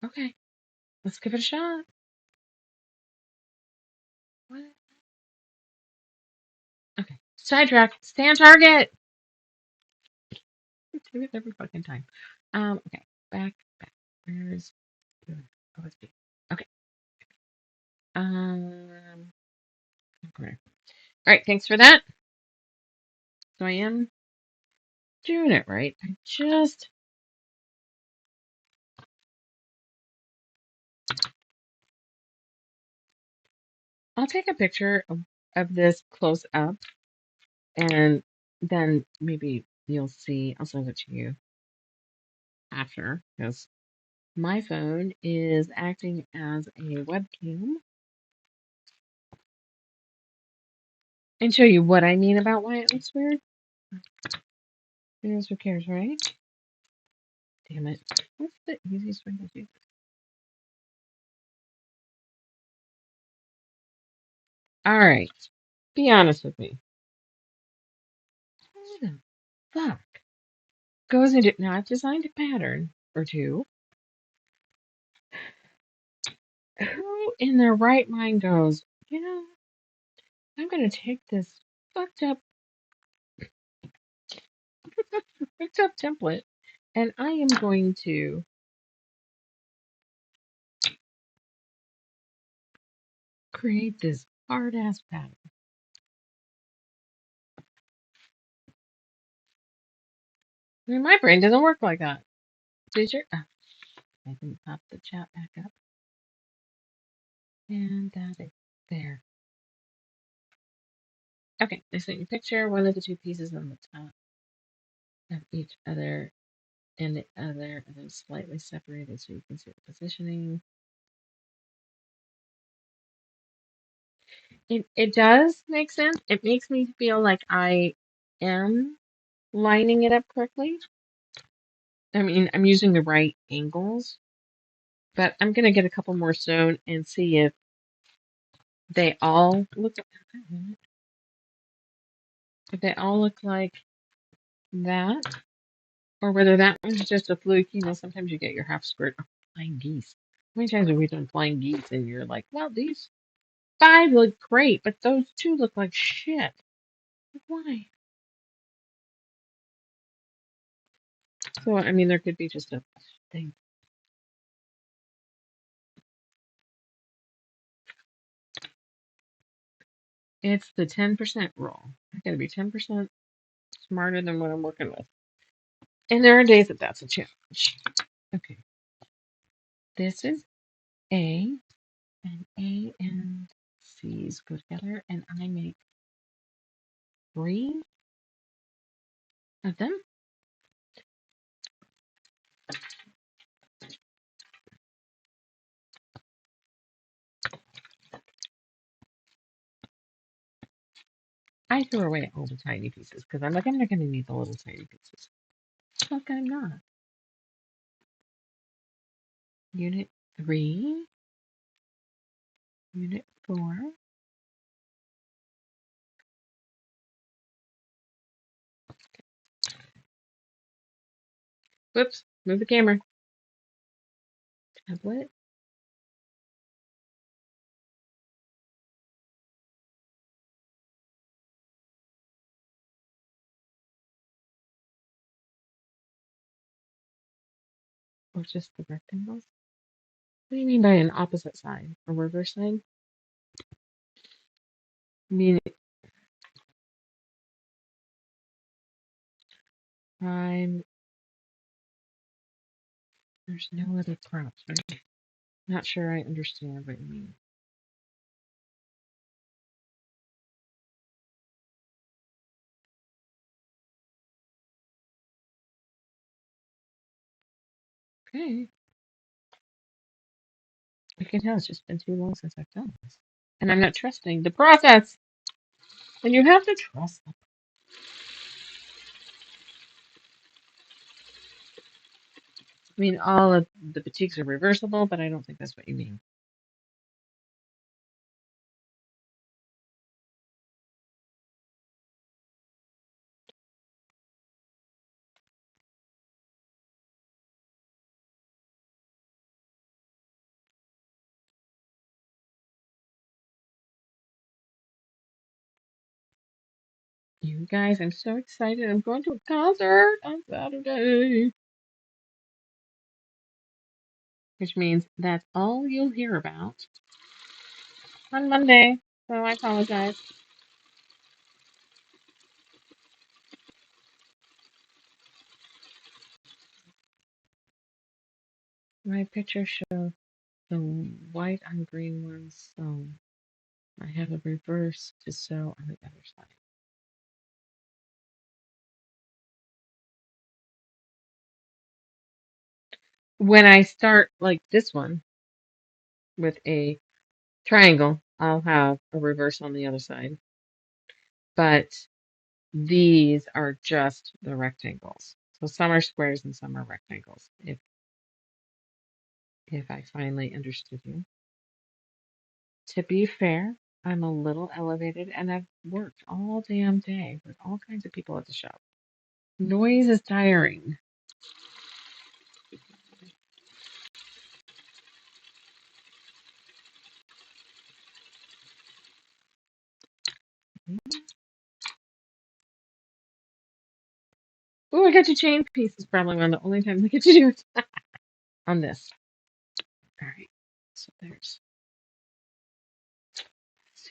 Okay, let's give it a shot. What? Okay, sidetrack, stay on target! I do it every fucking time. Okay, back. Where's the OSB? Okay. Okay. All right, thanks for that. So I am doing it right. I'll take a picture of this close up and then maybe you'll see, I'll send it to you after because my phone is acting as a webcam and show you what I mean about why it looks weird. Who cares, right? Damn it. What's the easiest way to do this? All right. Be honest with me. Who the fuck goes into, now I've designed a pattern or two. Who in their right mind goes, you know, I'm going to take this fucked up, fucked up template and I am going to create this hard ass pattern? I mean, my brain doesn't work like that. Did your? Oh, I can pop the chat back up, and that is there. Okay, I sent you a picture. One of the two pieces on the top of each other and the other, and then slightly separated so you can see the positioning. It does make sense. It makes me feel like I am lining it up correctly. I mean, I'm using the right angles, but I'm gonna get a couple more sewn and see if they all look if they all look like that, or whether that one's just a fluke. You know, sometimes you get your half square flying geese. How many times have we done flying geese and you're like, well, these five look great, but those two look like shit. Why? So, I mean, there could be just a thing. It's the 10% rule. I gotta be 10% smarter than what I'm working with. And there are days that that's a challenge. Okay, this is A, and A and C's go together, and I make 3 of them. I threw away all the tiny pieces because I'm like, I'm not gonna need the little tiny pieces. Look, I'm not. Unit 3, Unit 4. Whoops, move the camera. Tablet. Or just the rectangles? What do you mean by an opposite side? A reverse side? Meaning I'm there's no other props, right? Not sure I understand what you mean. Okay. I can tell it's just been too long since I've done this. And I'm not trusting the process. And you have to trust them. I mean, all of the boutiques are reversible, but I don't think that's what you mean. You guys, I'm so excited. I'm going to a concert on Saturday. Which means that's all you'll hear about on Monday. So I apologize. My picture shows the white on green ones, so I have a reverse to sew on the other side. When I start like this one with a triangle, I'll have a reverse on the other side. But these are just the rectangles. So some are squares and some are rectangles, if I finally understood you. To be fair, I'm a little elevated and I've worked all damn day with all kinds of people at the shop. Noise is tiring. Oh, I got to chain pieces probably one of the only times I get to do it on this. All right, so there's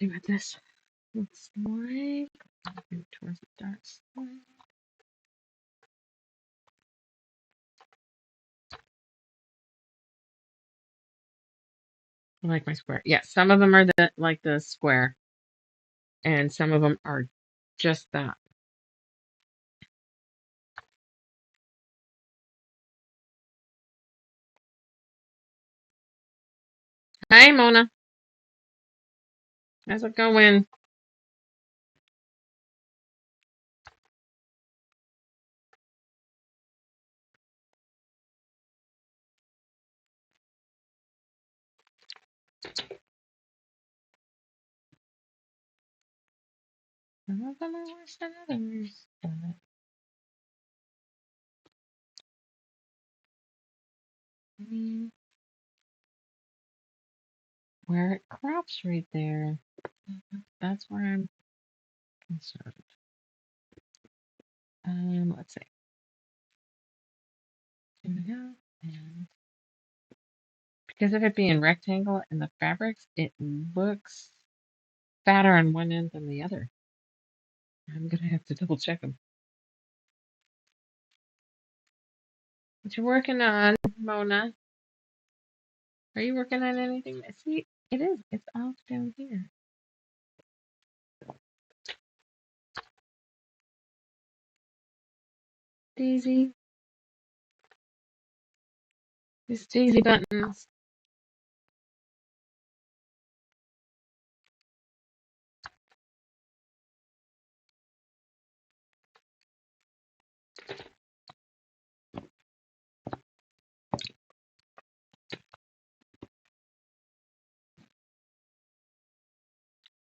see what this looks like. Move towards the dark side. I like my square. Yeah, some of them are like the square, and some of them are just that. Hi, Mona. How's it going? Some of them are worse than others. But, I mean, where it crops right there, that's where I'm concerned. Let's see. Here we go. And because of it being rectangle in the fabrics, it looks fatter on one end than the other. I'm gonna have to double check them. What you working on, Mona? Are you working on anything? See, it is. It's off down here. Daisy. These daisy buttons.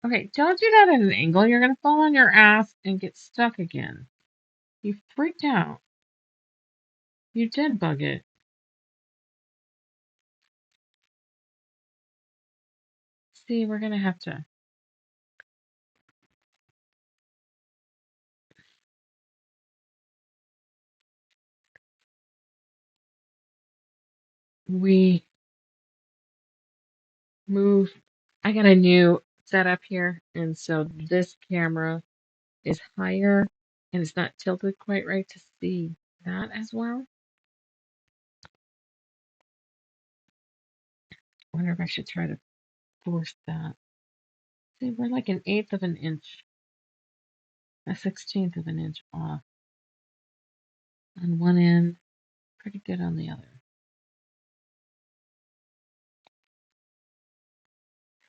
Okay, don't do that at an angle. You're gonna fall on your ass and get stuck again. You freaked out. You did bug it. See, we're gonna have to. We move. I got a new setup here, and so this camera is higher and it's not tilted quite right to see that as well. I wonder if I should try to force that. See, we're like an eighth of an inch, a 16th of an inch off on one end, pretty good on the other.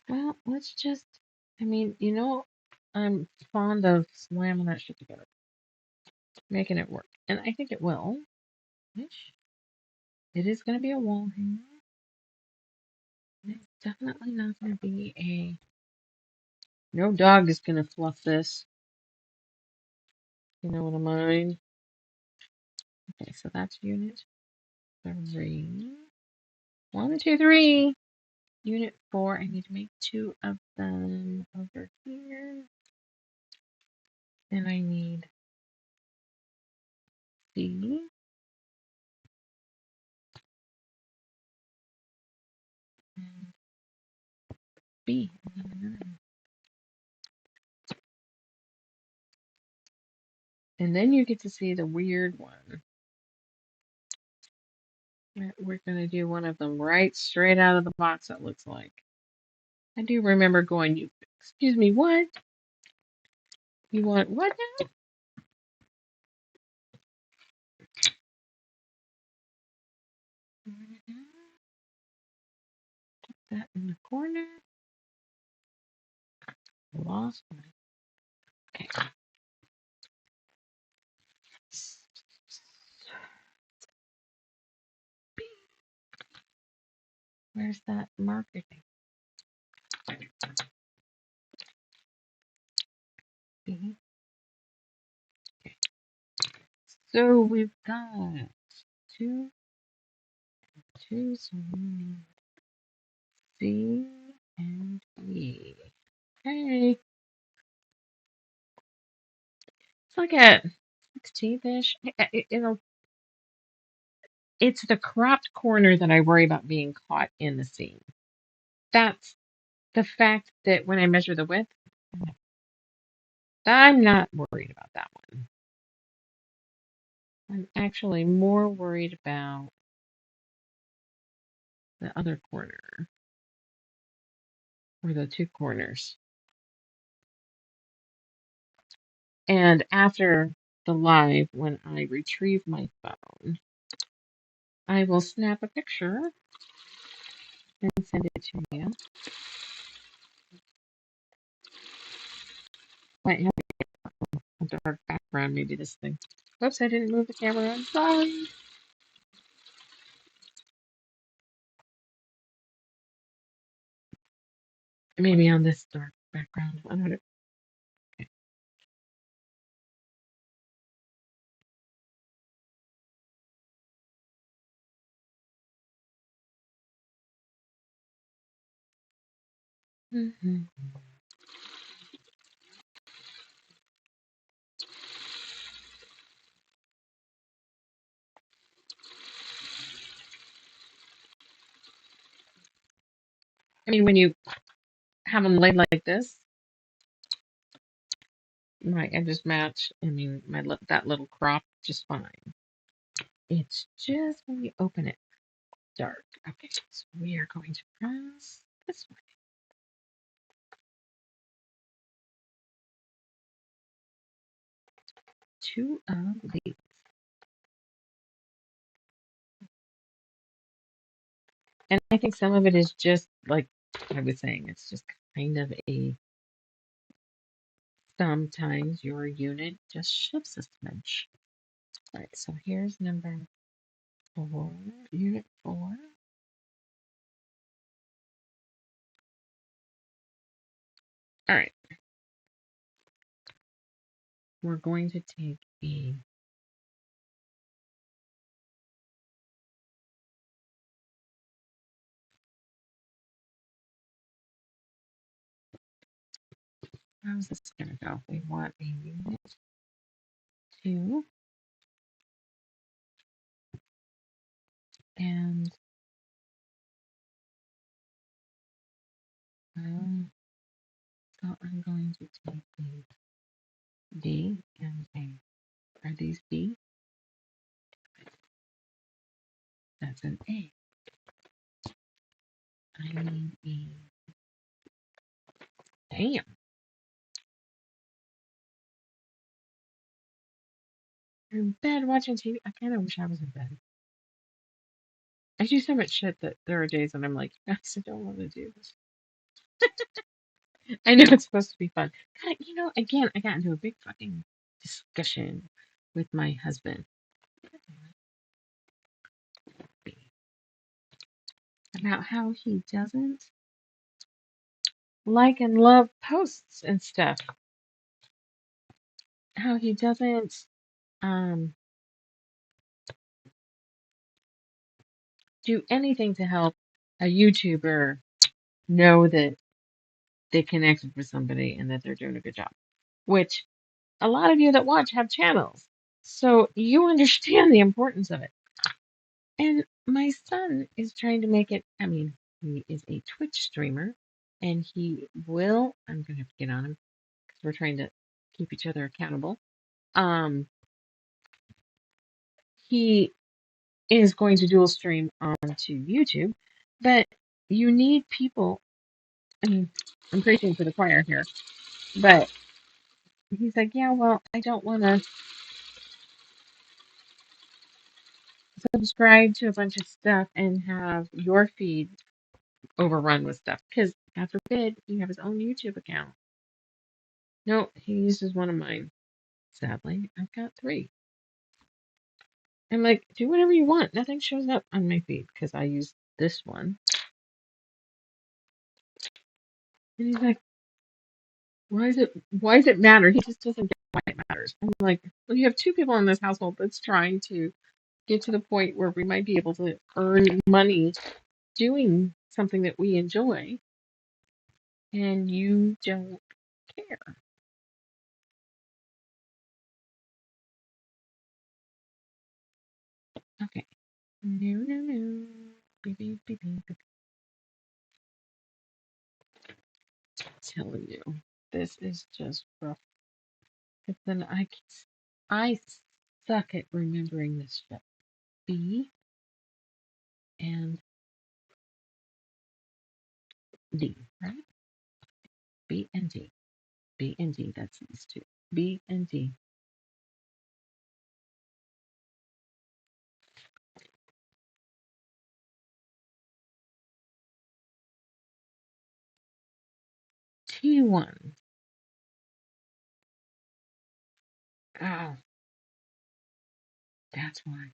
Well, let's just, I mean, I'm fond of slamming that shit together, making it work. And I think it will. Which it is going to be a wall hanger. It's definitely not going to be a. No dog is going to fluff this. You know what I mean? Okay, so that's unit 3. 1, 2, 3. Unit 4. I need to make 2 of them over here. Then I need C. And B. And then you get to see the weird one. We're going to do one of them right straight out of the box, it looks like. I do remember going, excuse me, what? You want what now? Put that in the corner. Lost my. Okay. Where's that marker thing? Okay. So we've got 2, 2, so we need C and E. Okay. It's like a 16th-ish. It's the cropped corner that I worry about being caught in the seam. That's the fact that when I measure the width, I'm not worried about that one. I'm actually more worried about the other corner or the two corners. And after the live, when I retrieve my phone, I will snap a picture and send it to you. Might have a dark background, maybe this thing. Oops, I didn't move the camera. I'm sorry. Maybe on this dark background. I don't know. Okay. I mean, when you have them laid like this, my edges match. I mean, that little crop just fine. It's just when you open it dark. Okay, so we are going to press this way. Two of these. And I think some of it is just like I was saying, it's just kind of a sometimes your unit just shifts a smidge. All right, so here's number 4, unit 4. All right, we're going to take a how's this going to go? We want a unit 2 and so I'm going to take a D and a. Are these D? That's an A. I need a. Damn. I'm in bed watching TV. I kind of wish I was in bed. I do so much shit that there are days when I'm like, I just don't want to do this. I know it's supposed to be fun. God, again, I got into a big fucking discussion with my husband about how he doesn't like and love posts and stuff. How he doesn't um, do anything to help a YouTuber know that they connected with somebody and that they're doing a good job. Which a lot of you that watch have channels. So you understand the importance of it. And my son is trying to make it, I mean, he is a Twitch streamer and he will, I'm going to have to get on him because we're trying to keep each other accountable. Um, he is going to dual stream onto YouTube, but you need people. I mean, I'm preaching to the choir here, but he's like, yeah, well, I don't want to subscribe to a bunch of stuff and have your feed overrun with stuff because, God forbid, you have his own YouTube account. No, he uses one of mine. Sadly, I've got 3. I'm like, do whatever you want. Nothing shows up on my feed because I use this one. And he's like, why does it matter? He just doesn't get why it matters. I'm like, well, you have 2 people in this household that's trying to get to the point where we might be able to earn money doing something that we enjoy, and you don't care. Okay. No, no, no. Beep, beep, beep, beep. telling you, this is just rough. But then I suck at remembering this shit. B and D, right? B and D. B and D, that's these two. B and D. T1. Oh, that's why.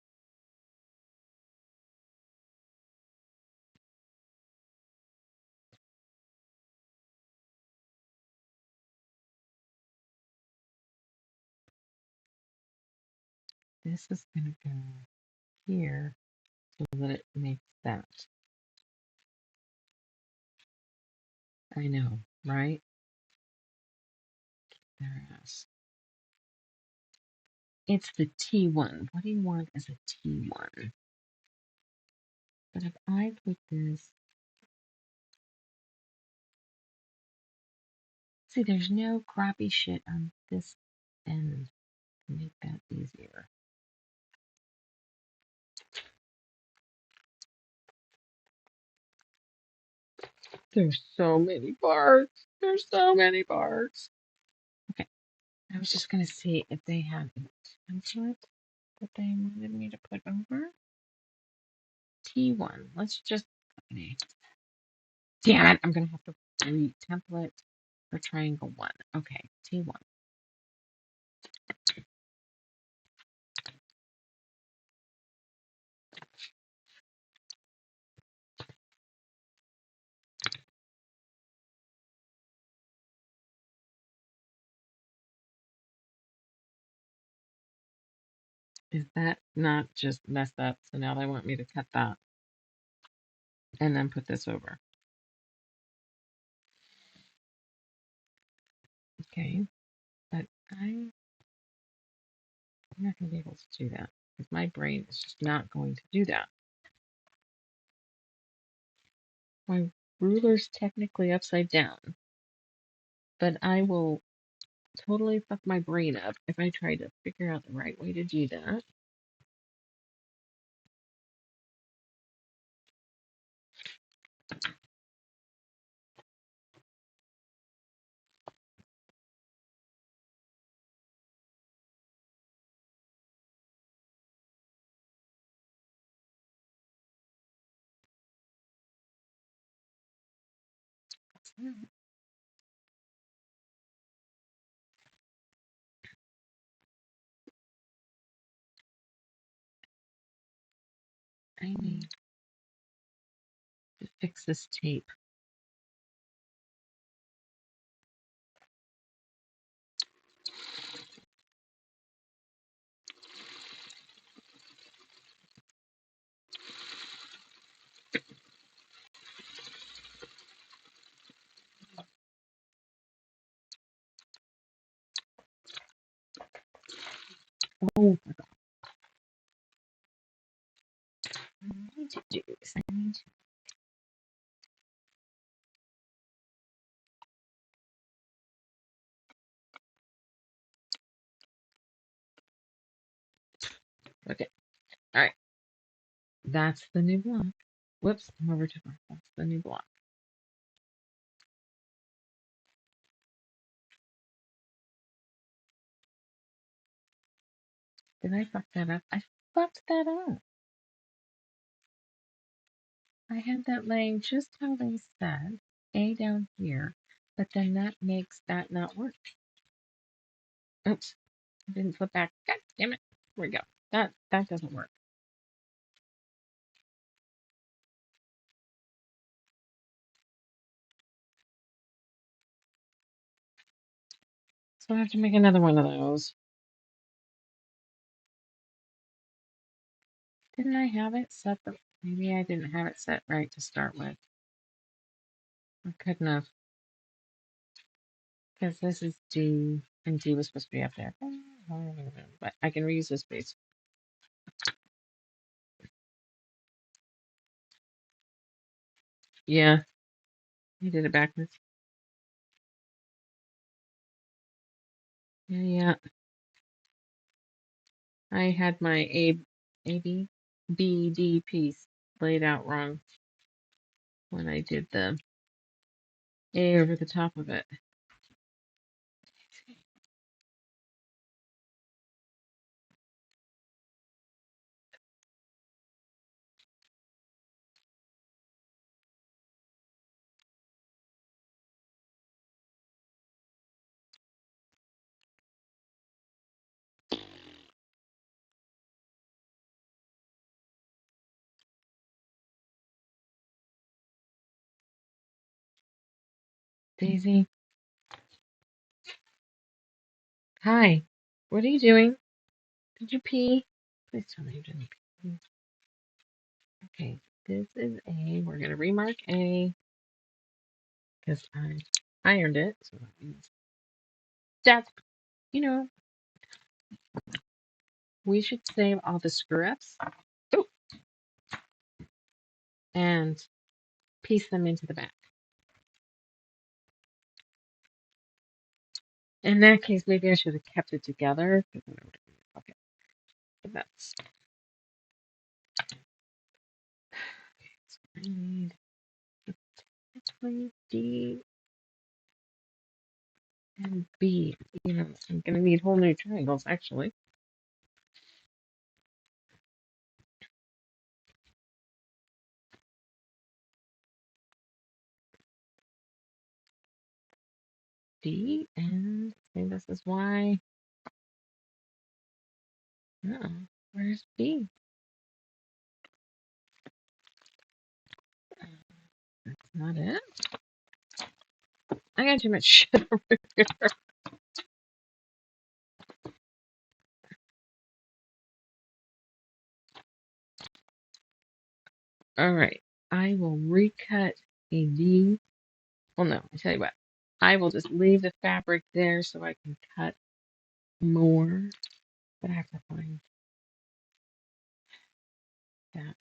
This is going to go here so that it makes that. I know, right? Their ass. It's the T1. What do you want as a T1? But if I put this, see, there's no crappy shit on this end to make that easier. There's so many parts. There's so many parts. Okay, I was just gonna see if they had a template that they wanted me to put over. T1. Let's just. Damn it! I'm gonna have to re-template for triangle 1. Okay, T1. Is that not just messed up? So now they want me to cut that and then put this over. Okay, but I'm not going to be able to do that because my brain is just not going to do that. My ruler's technically upside down, but I will totally fuck my brain up if I try to figure out the right way to do that. I need to fix this tape. Oh, I need to do this. I need to. Okay, all right. That's the new block. Whoops, I'm over too far. That's the new block. Did I fuck that up? I fucked that up. I had that laying just how they said, A down here, but then that makes that not work. Oops, I didn't flip back. God damn it. Here we go. That doesn't work. So I have to make another one of those. Didn't I have it set the maybe I didn't have it set right to start with. I couldn't have. Because this is D and D was supposed to be up there. But I can reuse this space. Yeah, I did it backwards. Yeah, I had my B, D piece laid out wrong when I did the A over the top of it. Daisy, hi. What are you doing? Did you pee? Please tell me you didn't pee. Okay, this is A. We're gonna remark A because I ironed it, so that means that's, you know, we should save all the screw ups and piece them into the back. In that case, maybe I should have kept it together because then I would have okay. But that's okay. So I need D and B. You know, I'm gonna need whole new triangles actually. D and I think this is why. Oh, where's B? That's not it. I got too much shit over here. All right, I will recut a D. Well, no, I tell you what. I will just leave the fabric there so I can cut more. But I have to find that.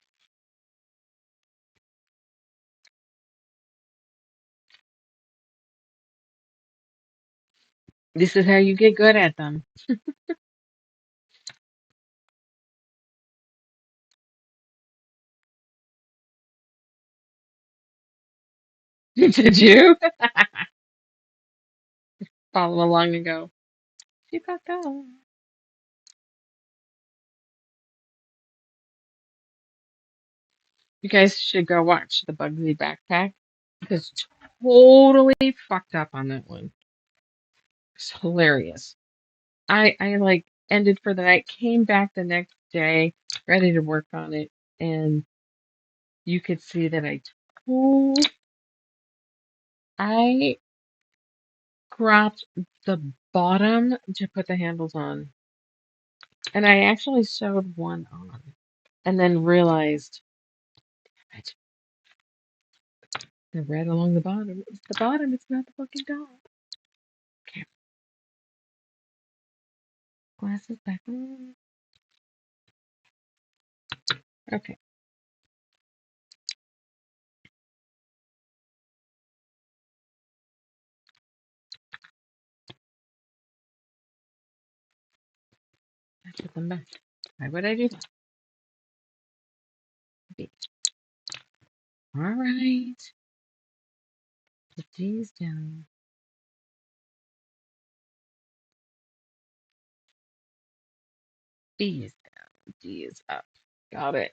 This is how you get good at them. Did you follow along and go? You got go. You guys should go watch the Bugsy Backpack because totally fucked up on that one. It's hilarious. I like ended for the night, came back the next day, ready to work on it, and you could see that told I cropped the bottom to put the handles on. And I actually sewed one on and then realized it, the red along the bottom is the bottom, it's not the fucking top. Okay, glasses back on. Okay, I put them back. Why would I do that? B. All right, put these down. B is down, D is up. Got it.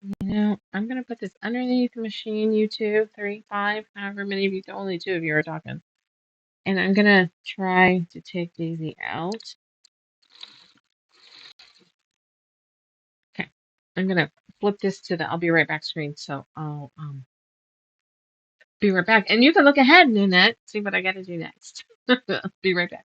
You know, I'm gonna put this underneath the machine, you two, three, five, however many of you, only two of you are talking. And I'm gonna try to take Daisy out. Okay, I'm gonna flip this to the I'll be right back screen, so I'll be right back. And you can look ahead, Nanette, see what I gotta do next. Be right back.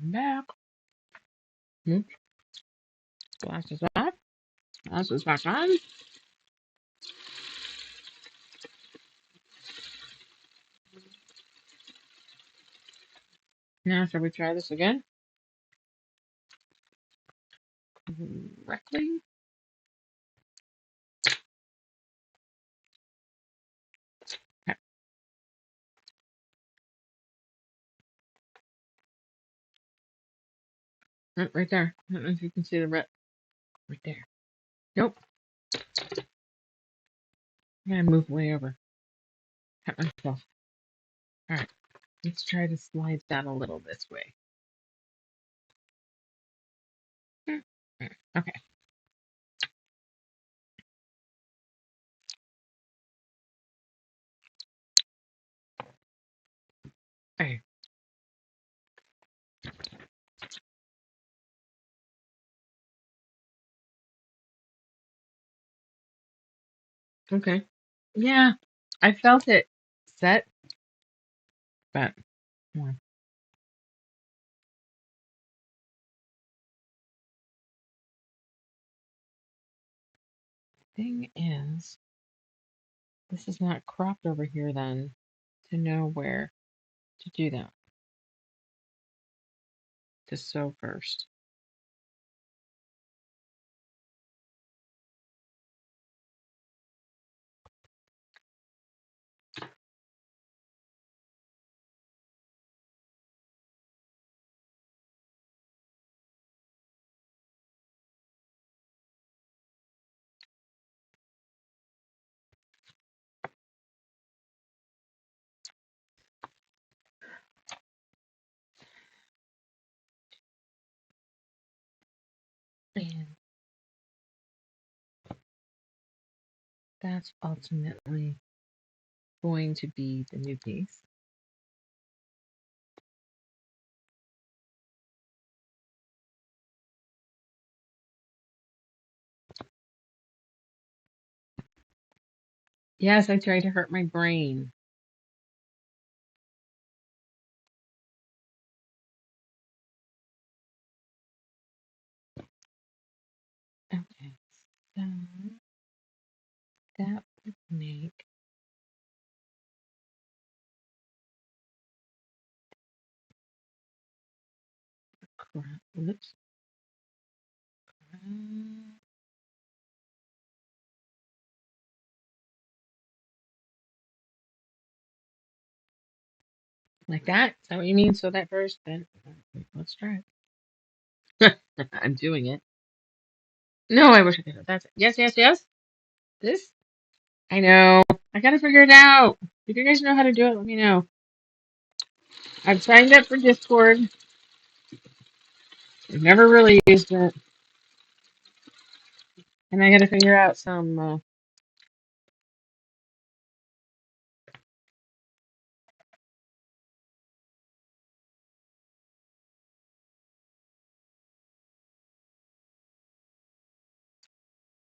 I'm back. Hmm. Glasses off. Glasses back on. Now, shall we try this again? Correctly. Okay. Right there. I don't know if you can see the red. Right there. Nope. I gotta move way over. Cut myself. Alright. Let's try to slide that a little this way. Okay. Okay. Okay. Yeah. I felt it set, but one thing is, this is not cropped over here then to know where to do that. To sew first. And that's ultimately going to be the new piece. Yes, I tried to hurt my brain. Okay, so that would make crap. Oops. Like that? Is that what you mean? So that first, then let's try it. I'm doing it. No, I wish I could. That's it. Yes, yes, yes. This? I know. I gotta figure it out. If you guys know how to do it, let me know. I've signed up for Discord. I've never really used it. And I gotta figure out some.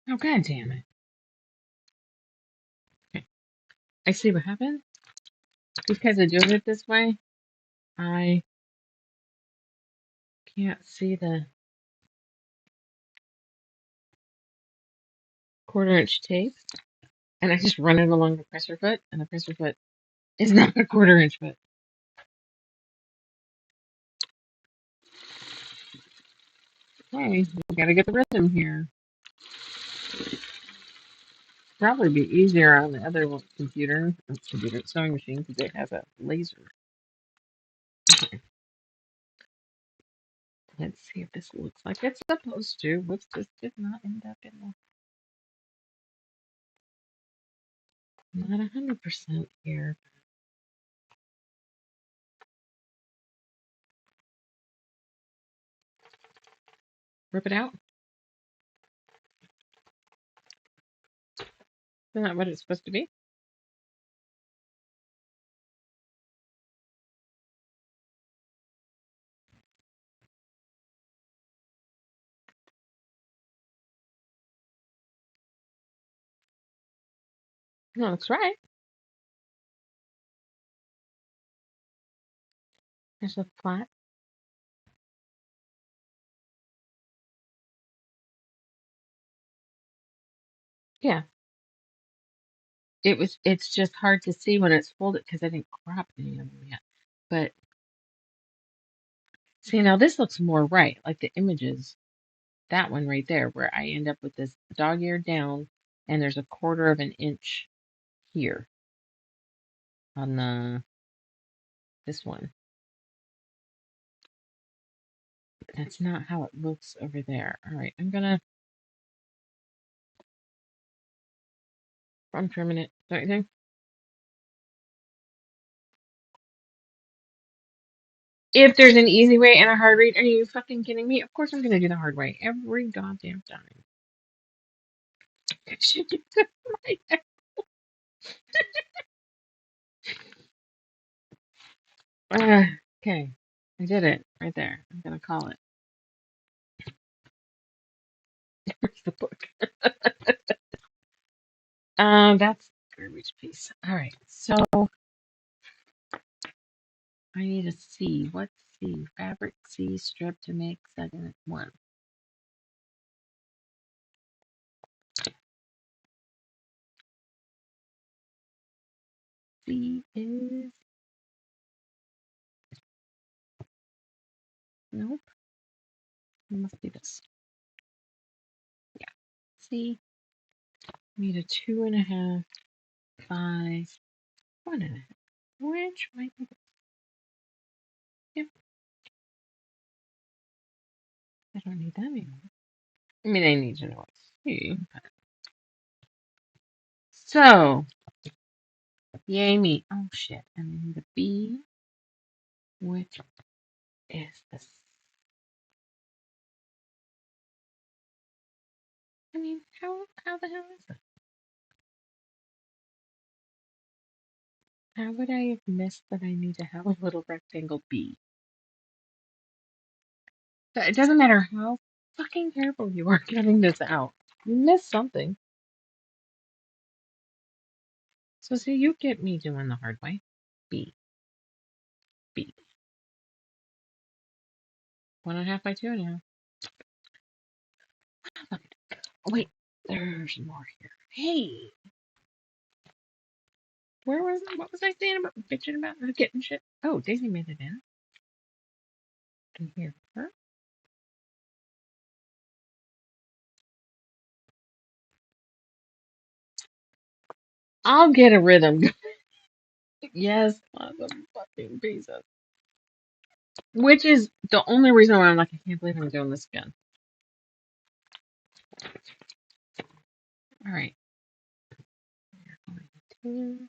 Oh, god damn it. Okay. I see what happened. Because of doing it this way, I can't see the 1/4 inch tape. And I just run it along the presser foot, and the presser foot is not a 1/4 inch foot. Hey, we gotta get the rhythm here. Probably be easier on the other computer sewing machine because it has a laser. Okay, let's see if this looks like it's supposed to. Whoops, this did not end up in the. Not 100% here. Rip it out. Isn't that what it's supposed to be? No, that's right. There's a flat Yeah. It's just hard to see when it's folded because I didn't crop any of them yet. But see, now this looks more right, like the images. That one right there, where I end up with this dog ear down, and there's a quarter of an inch here on this one. That's not how it looks over there. All right, I'm gonna untrim it. Don't you think? If there's an easy way and a hard way, are you fucking kidding me? Of course I'm gonna do the hard way every goddamn time. Okay, I did it right there. I'm gonna call it. Where's the book? That's garbage piece. All right, so I need a C. What's C? Fabric C strip to make second one. C is nope. It must be this. Yeah. C. Need a 2.5 by 1.5. Which might be this. Yep. I don't need that anymore. I mean, I need to know it's C. So, yay me. Oh shit. And I need a B, which is this. I mean, how the hell is it? How would I have missed that I need to have a little rectangle B? But it doesn't matter how fucking careful you are getting this out. You missed something. So see, you get me doing the hard way. B, B. 1.5 by 2.5. Oh, wait, there's more here. Hey, where was I? What was I saying about bitching about not getting shit? Oh, Daisy made it in. Can hear her. I'll get a rhythm. Yes, awesome fucking pieces. Which is the only reason why I'm like, I can't believe I'm doing this again. All right. We're going to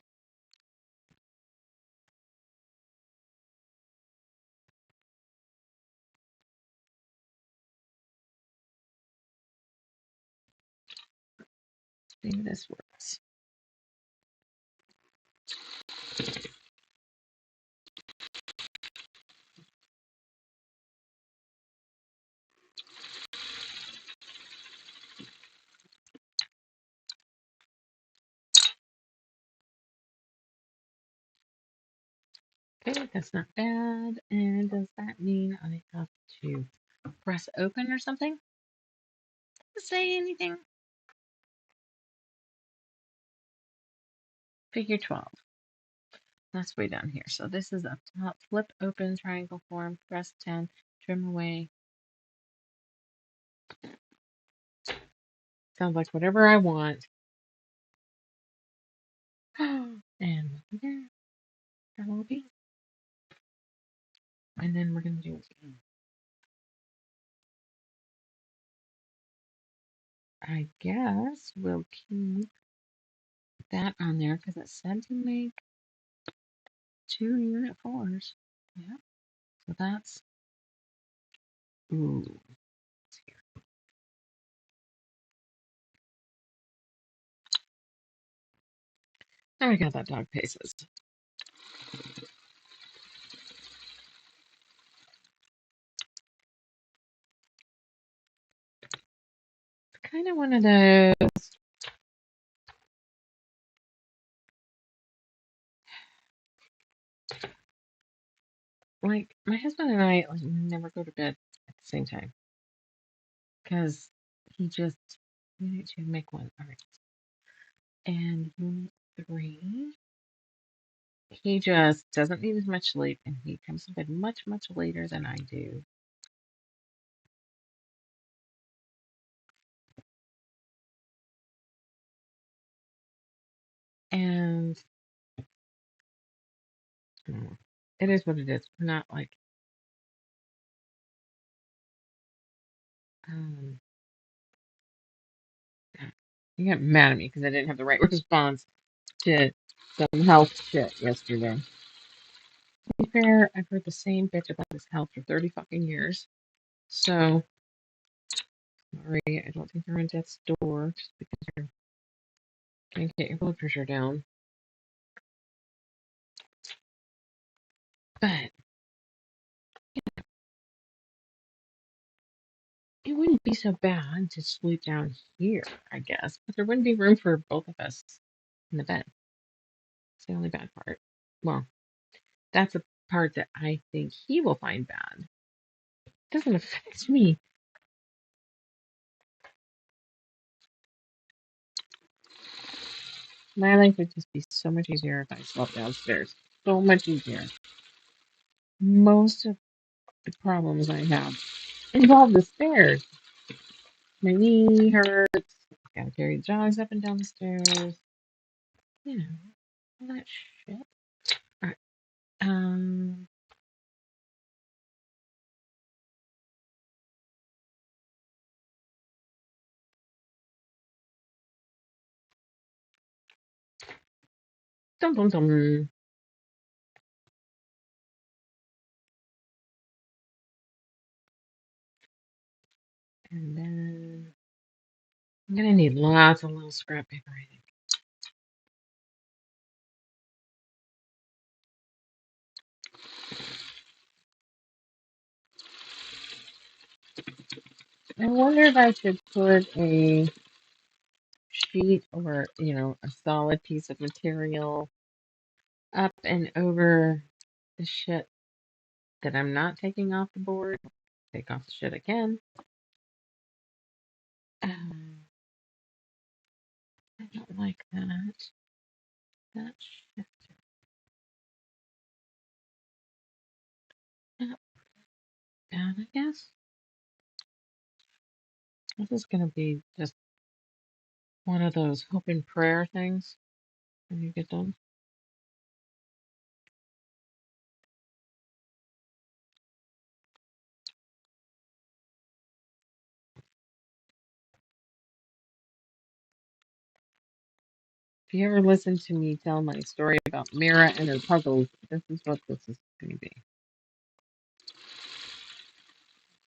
see if this works. Okay, that's not bad. And does that mean I have to press open or something? Say anything? Figure 12. That's way down here. So this is up top. Flip open triangle form. Press 10. Trim away. Sounds like whatever I want. And there. That will be. And then we're going to do it again. I guess we'll keep that on there because it said to make 2 unit 4s. Yeah. So that's. Ooh. There we got that dog paces. Kind of one of those. Like my husband and I like never go to bed at the same time because he just we need to make one. All right. And 3, he just doesn't need as much sleep, and he comes to bed much, much later than I do. And it is what it is. We're not like, um, you got mad at me because I didn't have the right response to some health shit yesterday. To be fair, I've heard the same bitch about his health for 30 fucking years. So, sorry, I don't think you're in death's door just because you can't get your blood pressure down. But it wouldn't be so bad to sleep down here, I guess. But there wouldn't be room for both of us in the bed. It's the only bad part. Well, that's a part that I think he will find bad. It doesn't affect me. My life would just be so much easier if I slept downstairs. So much easier. Most of the problems I have involve the stairs. My knee hurts. Gotta carry the dogs up and down the stairs. You know, all that shit. Alright. Um, dum dum dum. And then I'm gonna need lots of little scrap paper, I think. I wonder if I should put a sheet or, a solid piece of material up and over the shit that I'm not taking off the board. Take off the shit I can. I don't like that. That shit. Not bad, I guess. This is gonna be just one of those hope and prayer things when you get done. If you ever listen to me tell my story about Mira and her puzzles, this is what this is going to be.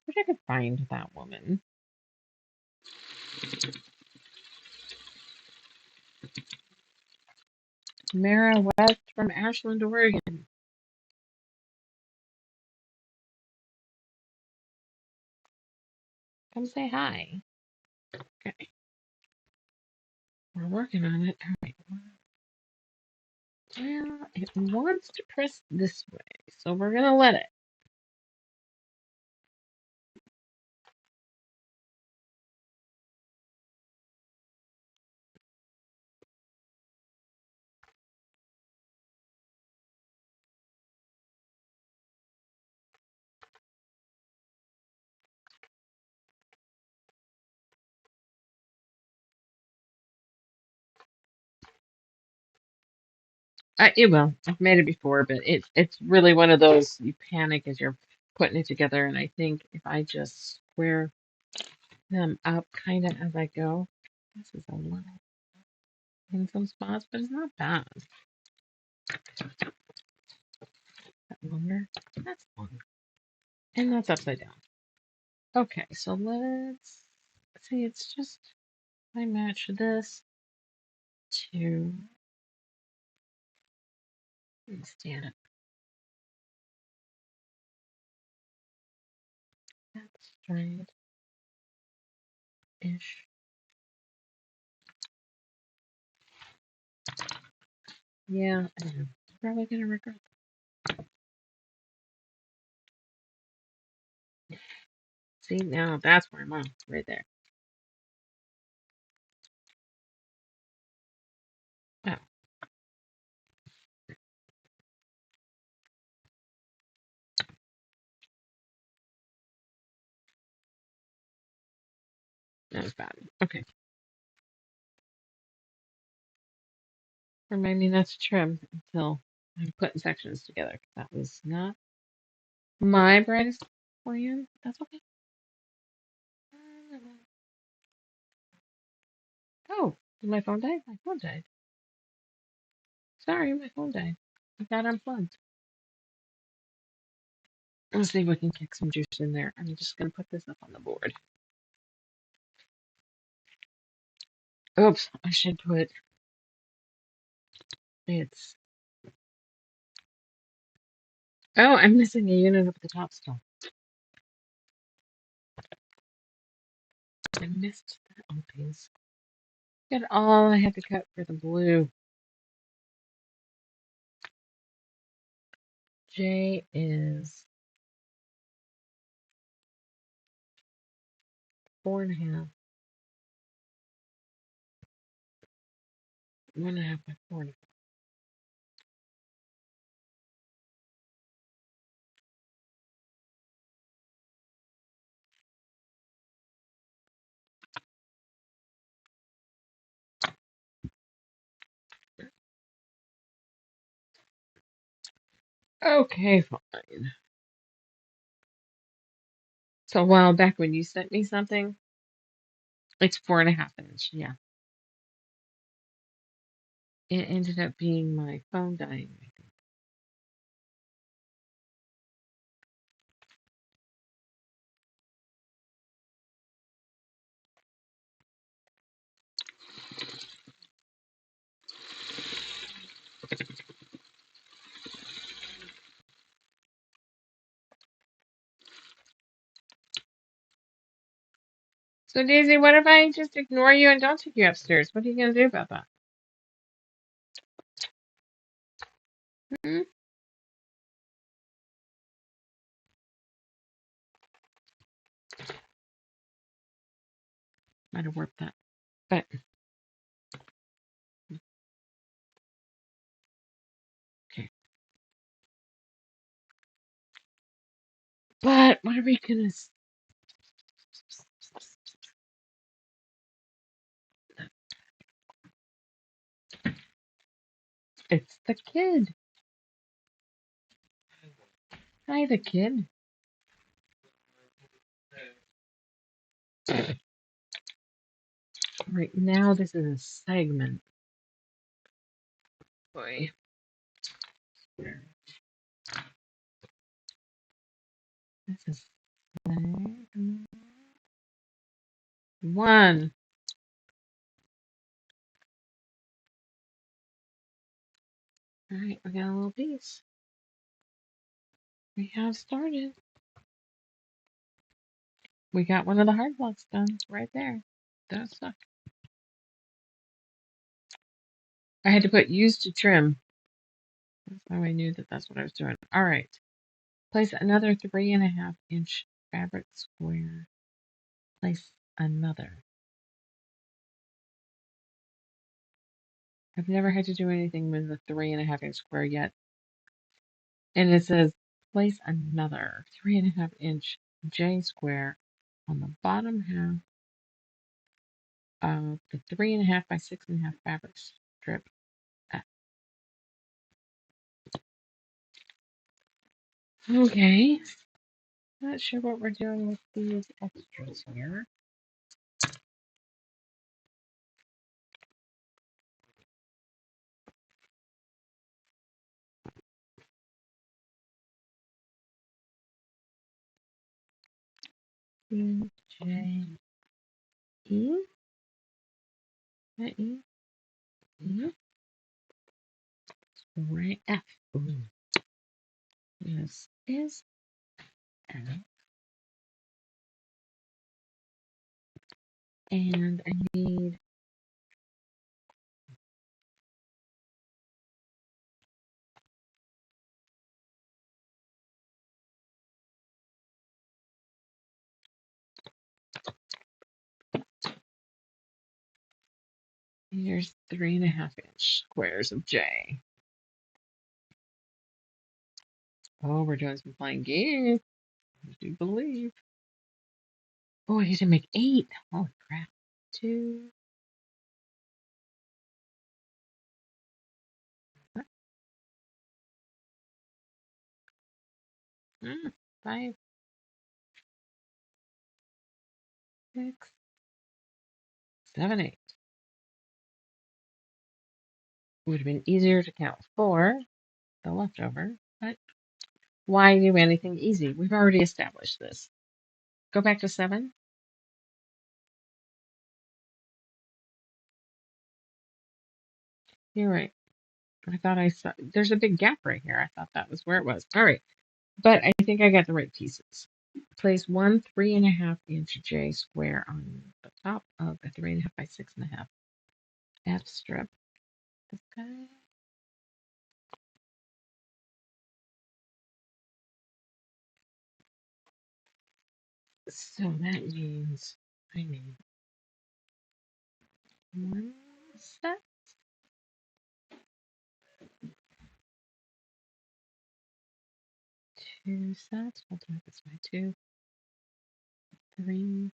Wish I could find that woman. Mara West from Ashland, Oregon. Come say hi. Okay. We're working on it. All right. Well, it wants to press this way, so we're going to let it. It will. I've made it before, but it's really one of those you panic as you're putting it together. And I think if I just square them up kind of as I go, this is a little in some spots, but it's not bad. That longer? That's long. And that's upside down. Okay, so let's see. It's just I match this to stand up. That's straight ish. Yeah, I know. Probably gonna regret. See, now that's where I'm on, right there. That was bad. Okay. Remind me not to trim until I'm putting sections together. That was not my brightest plan. That's okay. Oh, did my phone die? My phone died. Sorry, my phone died. I got unplugged. Let's see if we can kick some juice in there. I'm just going to put this up on the board. Oops, I should put it's. Oh, I'm missing a unit up at the top still. I missed that. Oh, please. Got all I had to cut for the blue. J is 4.5. 1.5 by 4.5. Okay, fine. So a while back when you sent me something, it's 4.5 inch. Yeah. It ended up being my phone dying, I think. So Daisy, what if I just ignore you and don't take you upstairs? What are you gonna do about that? Hmm? Might have worked that. But okay. But what are we gonna It's the kid. Hi the kid. Right now this is a segment. Boy. This is segment 1. Alright, we got a little piece. We have started. We got one of the hard blocks done right there. That sucked. I had to put used to trim. That's how I knew that that's what I was doing. Alright. Place another 3.5 inch fabric square. Place another. I've never had to do anything with a 3.5 inch square yet. And it says place another 3.5 inch J square on the bottom half of the 3.5 by 6.5 fabric strip. Okay. Not sure what we're doing with these extras here. J E. E. E. Right F. Ooh. This is F. And I need here's 3.5 inch squares of J. Oh, we're doing some flying games. I do believe. Oh, I need to make 8. Holy crap. 2, 5, 6, 7, 8. Would have been easier to count 4, the leftover, but why do anything easy? We've already established this. Go back to 7. You're right. I thought I saw, there's a big gap right here. I thought that was where it was. All right. But I think I got the right pieces. Place one 3.5-inch J square on the top of a 3.5 by 6.5 F strip. This guy. So that means I need 1 set, 2 sets. We'll do it this way. 2, 3.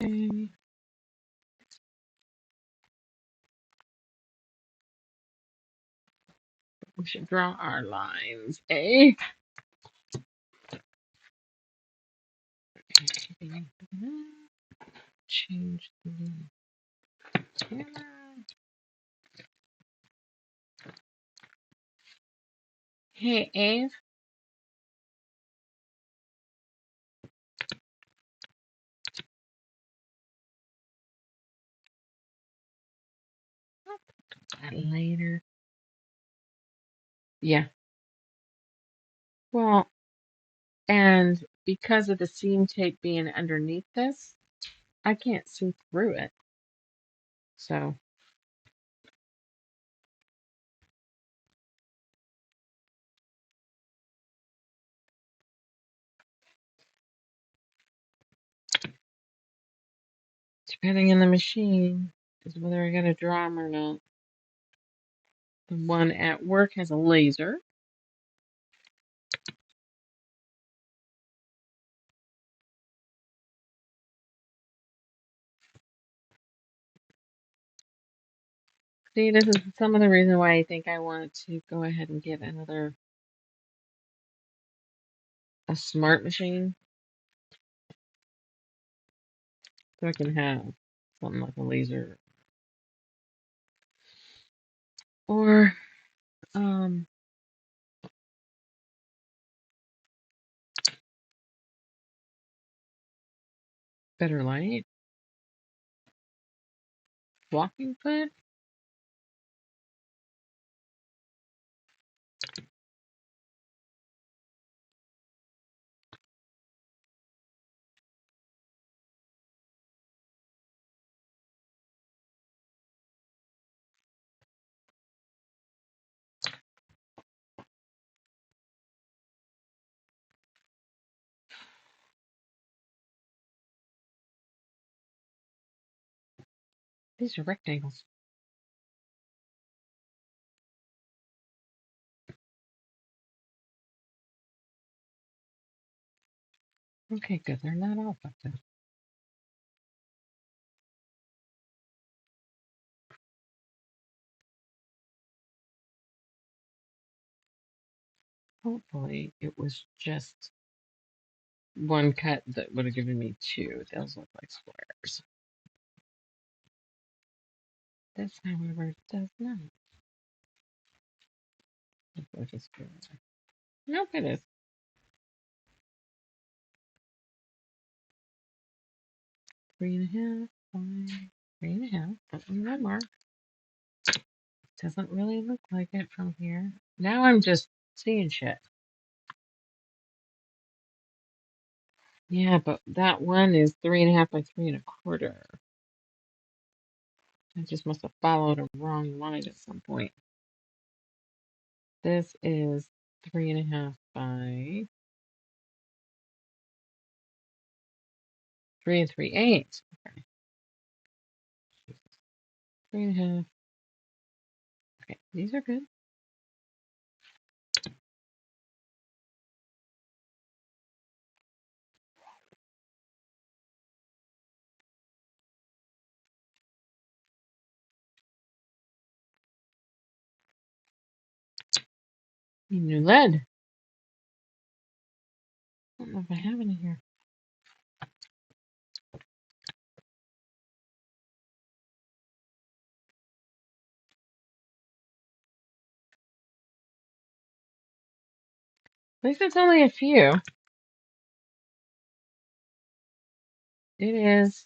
Okay. We should draw our lines, eh? Change the camera. Hey, Ave. I'll put that later. Yeah. Well, and because of the seam tape being underneath this, I can't see through it. So, depending on the machine, is whether I got to draw them or not. The one at work has a laser. See, this is some of the reason why I think I want to go ahead and get a smart machine so I can have something like a laser or better light, walking foot. These are rectangles. Okay, good. They're not all fucked up. Hopefully, it was just one cut that would have given me 2. Those look like squares. This, however, does not look like a square. Nope, it is. 3.5, 5, 3.5. Put in that mark. Doesn't really look like it from here. Now I'm just seeing shit. Yeah, but that one is 3.5 by 3.25. I just must have followed a wrong line at some point. This is 3.5 by 3 3/8. Okay. 3.5. Okay, these are good. New lead. I don't know if I have any here. At least it's only a few. It is.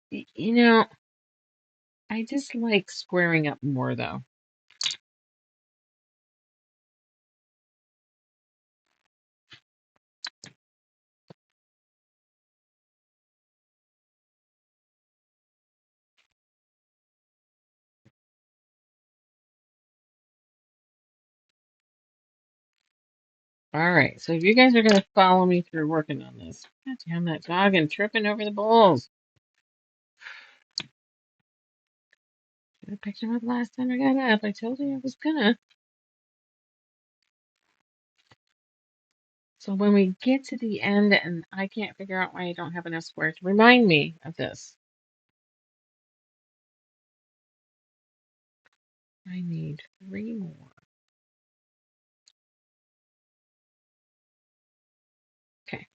You know, I just like squaring up more though. All right, so if you guys are gonna follow me through working on this, God damn that dog and tripping over the bowls. Should have picked him up last time I got up. I told you I was gonna. So when we get to the end and I can't figure out why I don't have enough squares, remind me of this. I need 3 more. Okay.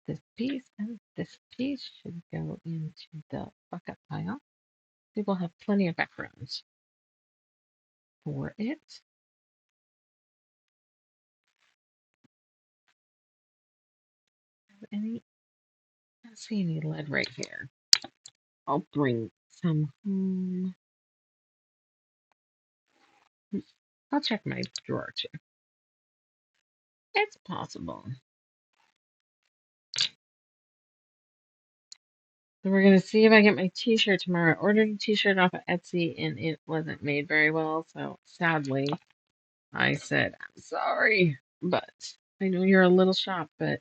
This piece and this piece should go into the bucket pile. We will have plenty of backgrounds for it. Any? I don't see any lead right here. I'll bring some home. I'll check my drawer too. It's possible. So we're gonna see if I get my t-shirt tomorrow. I ordered a t-shirt off of Etsy and it wasn't made very well, so sadly I said, I'm sorry, but I know you're a little shop, but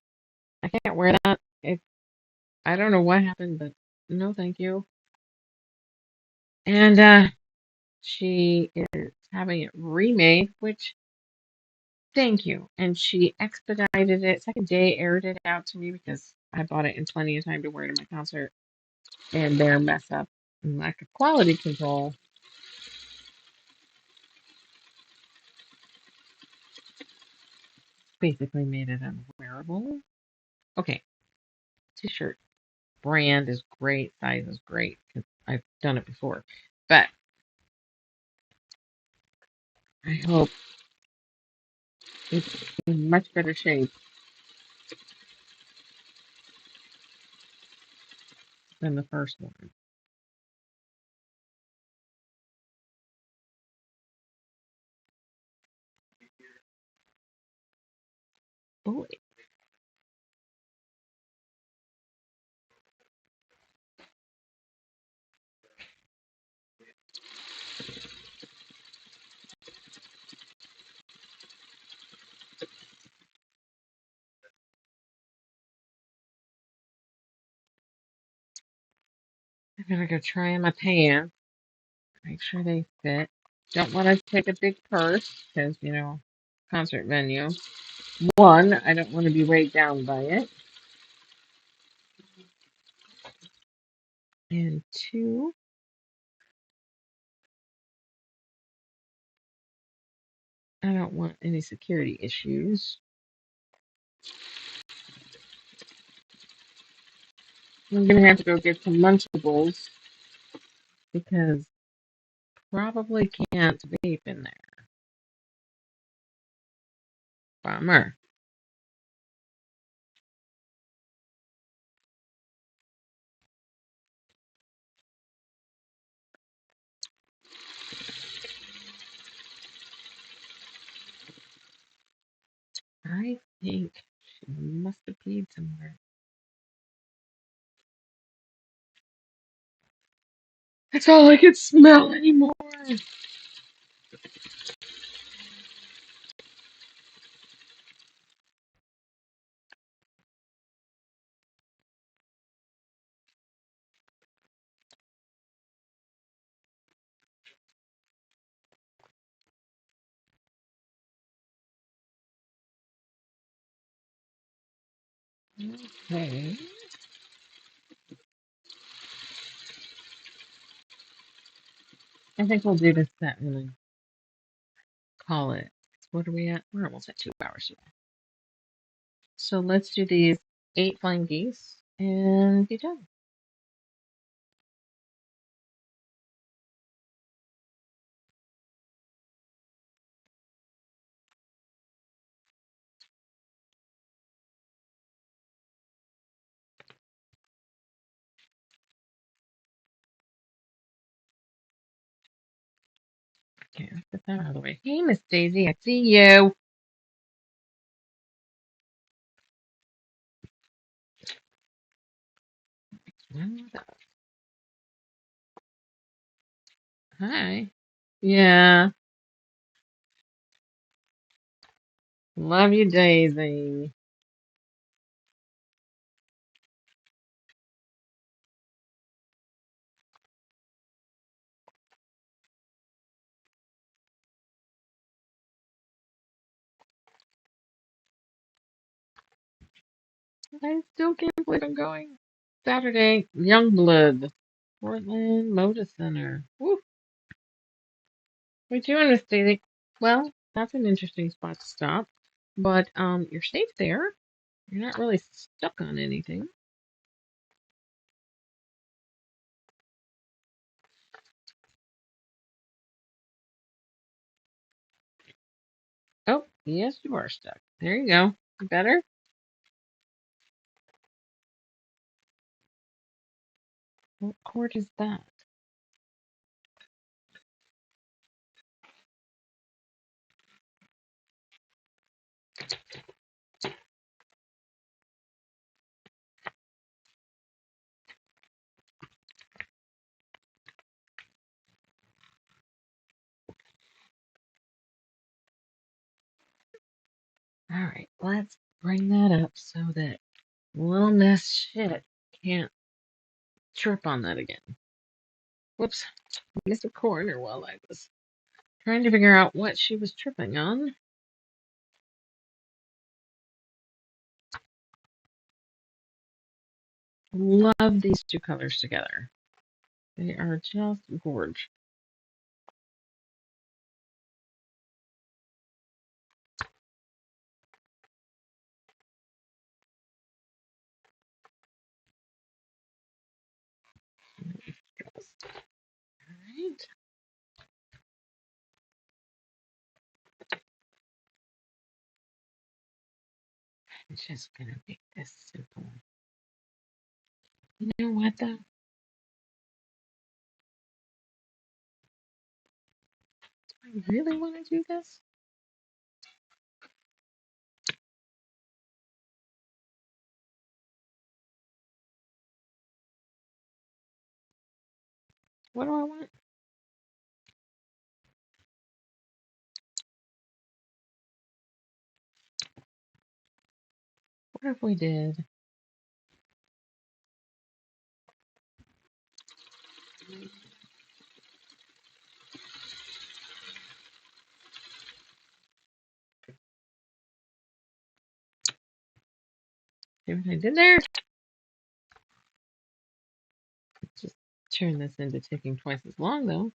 I can't wear that. I don't know what happened, but no thank you. And she is having it remade, which thank you. And she expedited it. Second day aired it out to me because I bought it in plenty of time to wear to my concert. And their mess up and lack of quality control basically made it unwearable. Okay, t-shirt brand is great, size is great because I've done it before. But I hope it's in much better shape than the first one. Oh, I'm gonna go try on my pants. Make sure they fit. Don't want to take a big purse because, concert venue. One, I don't want to be weighed down by it. And two, I don't want any security issues. I'm gonna have to go get some Lunchables because probably can't vape in there. Bummer. I think she must have peed somewhere. That's all I can smell anymore. Okay. I think we'll do this set and then call it. What are we at? We're almost at 2 hours. So let's do these 8 flying geese and be done. Okay, let's get that out of the way. Hey, Miss Daisy, I see you. Hi. Yeah, love you, Daisy. I still can't believe I'm going. Saturday, Youngblood, Portland Moda Center. Woo. What you doing, Miss Daisy? Well, that's an interesting spot to stop. But you're safe there. You're not really stuck on anything. Oh, yes, you are stuck. There you go. Better? What court is that? All right, let's bring that up so that little Miss Shit can't trip on that again. Whoops, missed a corner while I was trying to figure out what she was tripping on. Love these two colors together. They are just gorgeous. All right. I'm just gonna make this simple. You know what though? I really want to do this. What do I want? What if we did? See what I did there? Just turn this into taking twice as long though.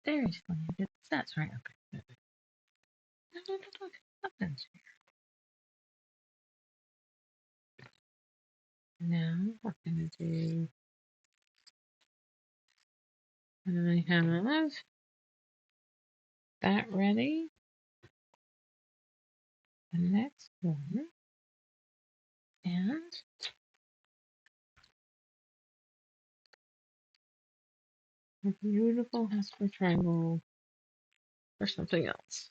Seriously, that's right. Okay. Look, nothing's here. Now we're gonna do. I have that ready. the next one, and a beautiful Hesper triangle or something else.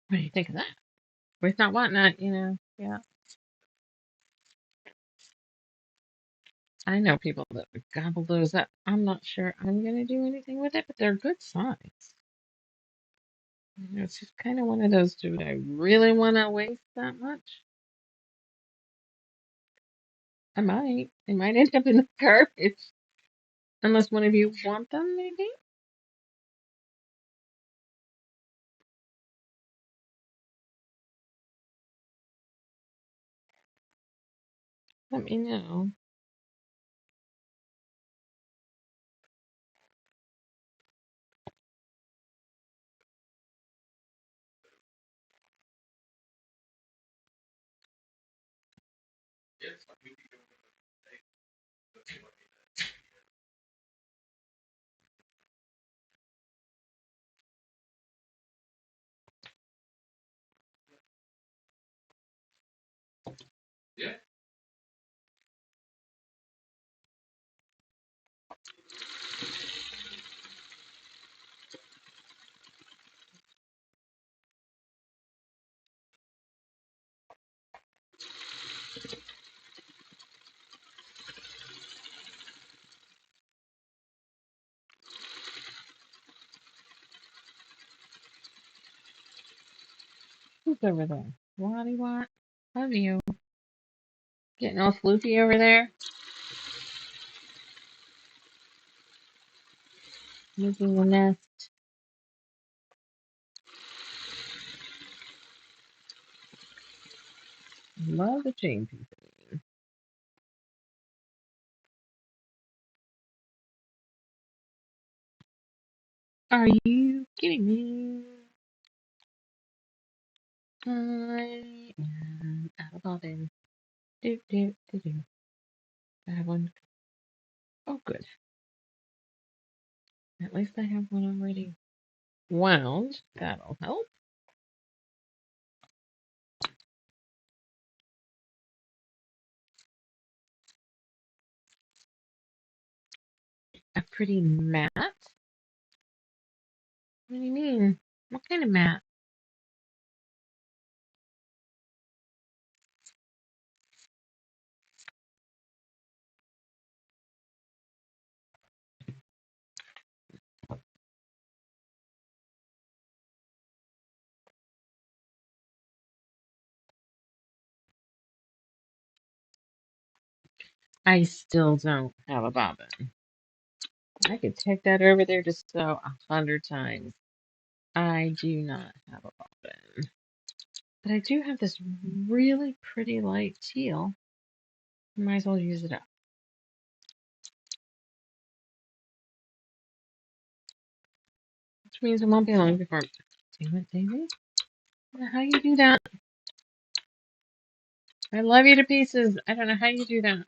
What do you think of that? With not whatnot, yeah. I know people that would gobble those up. I'm not sure I'm gonna do anything with it, but they're good size. It's just kind of one of those. Do I really want to waste that much? I might. They might end up in the garbage. Unless one of you want them, maybe? Let me know. Who's over there? Watty Wat? Love you. Getting all floofy over there? Making the nest. Love the chain pieces. Are you kidding me? I am out of bobbin. Do, do, do, do. I have one. Oh, good. At least I have one already wound. That'll help. A pretty mat? What do you mean? What kind of mat? I still don't have a bobbin. I could take that over there to sew 100 times. I do not have a bobbin. But I do have this really pretty light teal. Might as well use it up. Which means it won't be long before. Damn it, Daisy. How you do that? I love you to pieces. I don't know how you do that.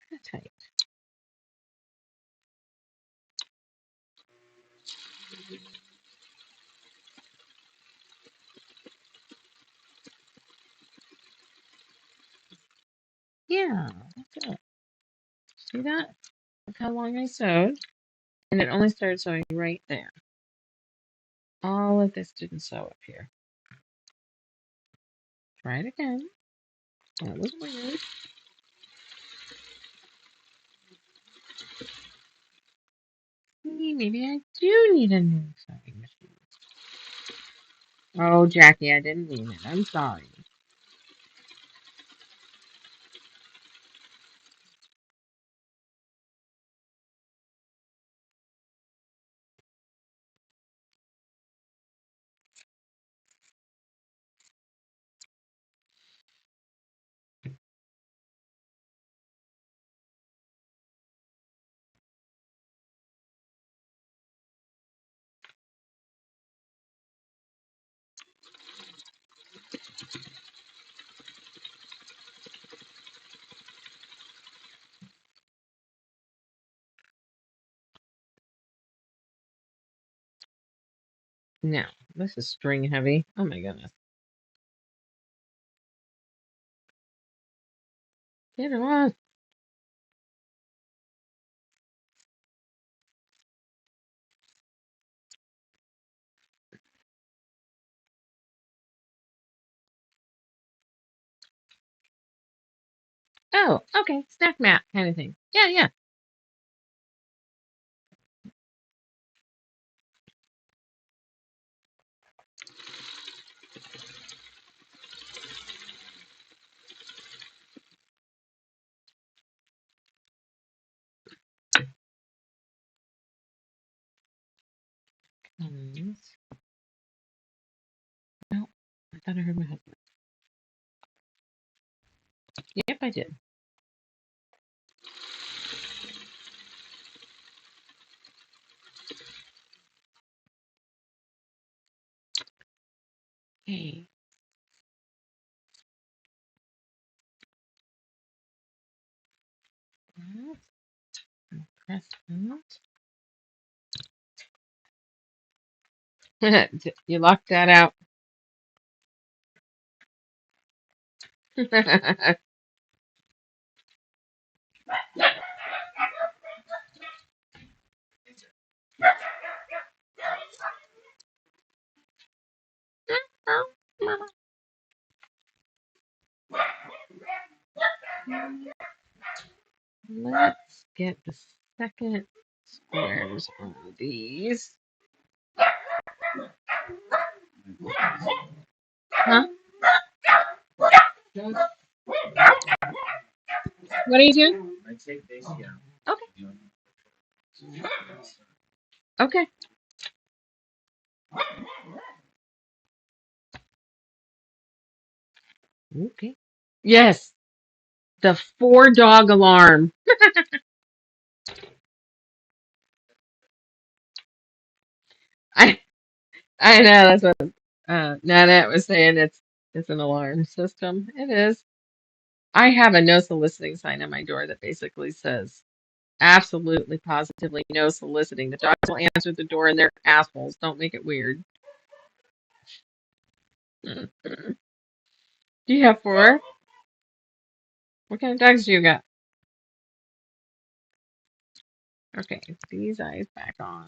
Kind of tight. Yeah, that's it. See that? Look how long I sewed. And it only started sewing right there. All of this didn't sew up here. Try it again. That was weird. Maybe I do need a new sewing machine. Oh, Jackie, I didn't mean it. I'm sorry. No, this is string heavy. Oh my goodness. Get it on. Oh, okay. Snack mat kind of thing. Yeah, yeah. Close. Oh, I thought I heard my husband. Yep, I did. Okay. Press that. You locked that out. Let's get the second squares on these. Huh? What are you doing? Okay. Okay. Okay. Yes, the 4 dog alarm. I I know that's what Nanette was saying. It's an alarm system. It is. I have a no soliciting sign on my door that basically says absolutely positively no soliciting. The dogs will answer the door and they're assholes. Don't make it weird. Do you have 4? What kind of dogs do you got? Okay, these eyes back on.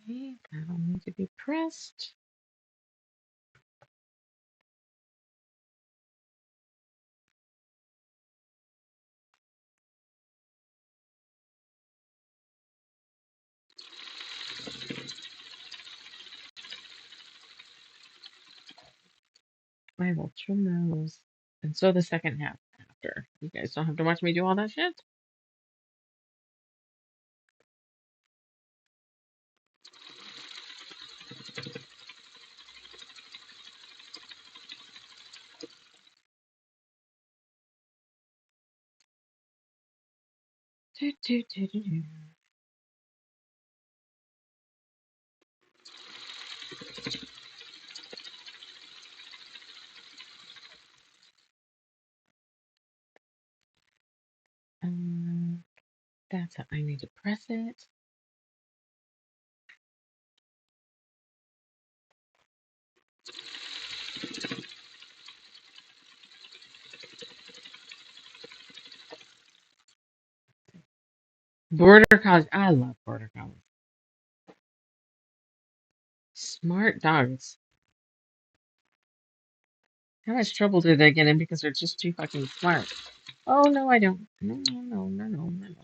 Okay, that'll need to be pressed. I will trim those. And so the second half after. You guys don't have to watch me do all that shit. Do, do, do, do, do. That's how I need to press it. Border collies. I love border collies. Smart dogs. How much trouble do they get in because they're just too fucking smart? Oh no, I don't. No, no, no, no, no, no.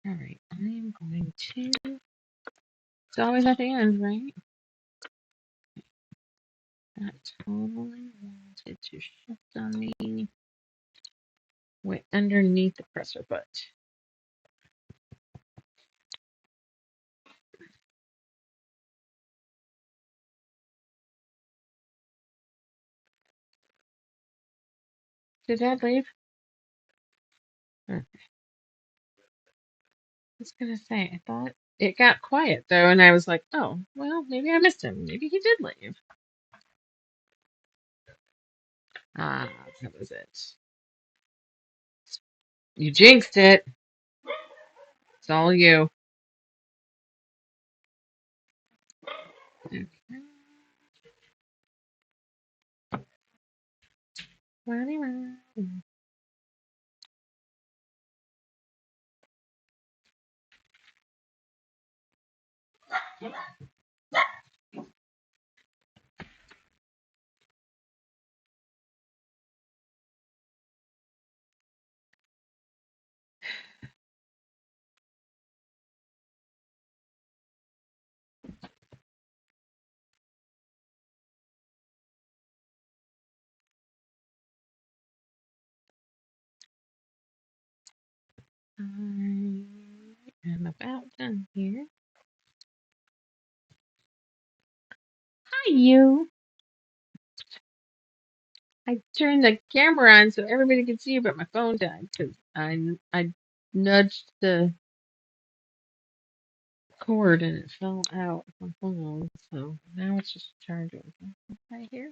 All right, I am going to. It's always at the end, right? That totally wanted to shift on me. Wait, underneath the presser foot. Did Dad leave? I was gonna say, I thought It got quiet though, and I was like, oh, well, maybe I missed him. Maybe he did leave. Ah, that was it. You jinxed it. It's all you. Okay. Running around. I am about done here. Hi, you. I turned the camera on so everybody could see you, but my phone died because I nudged the cord and it fell out of my phone. So now it's just charging. Right here.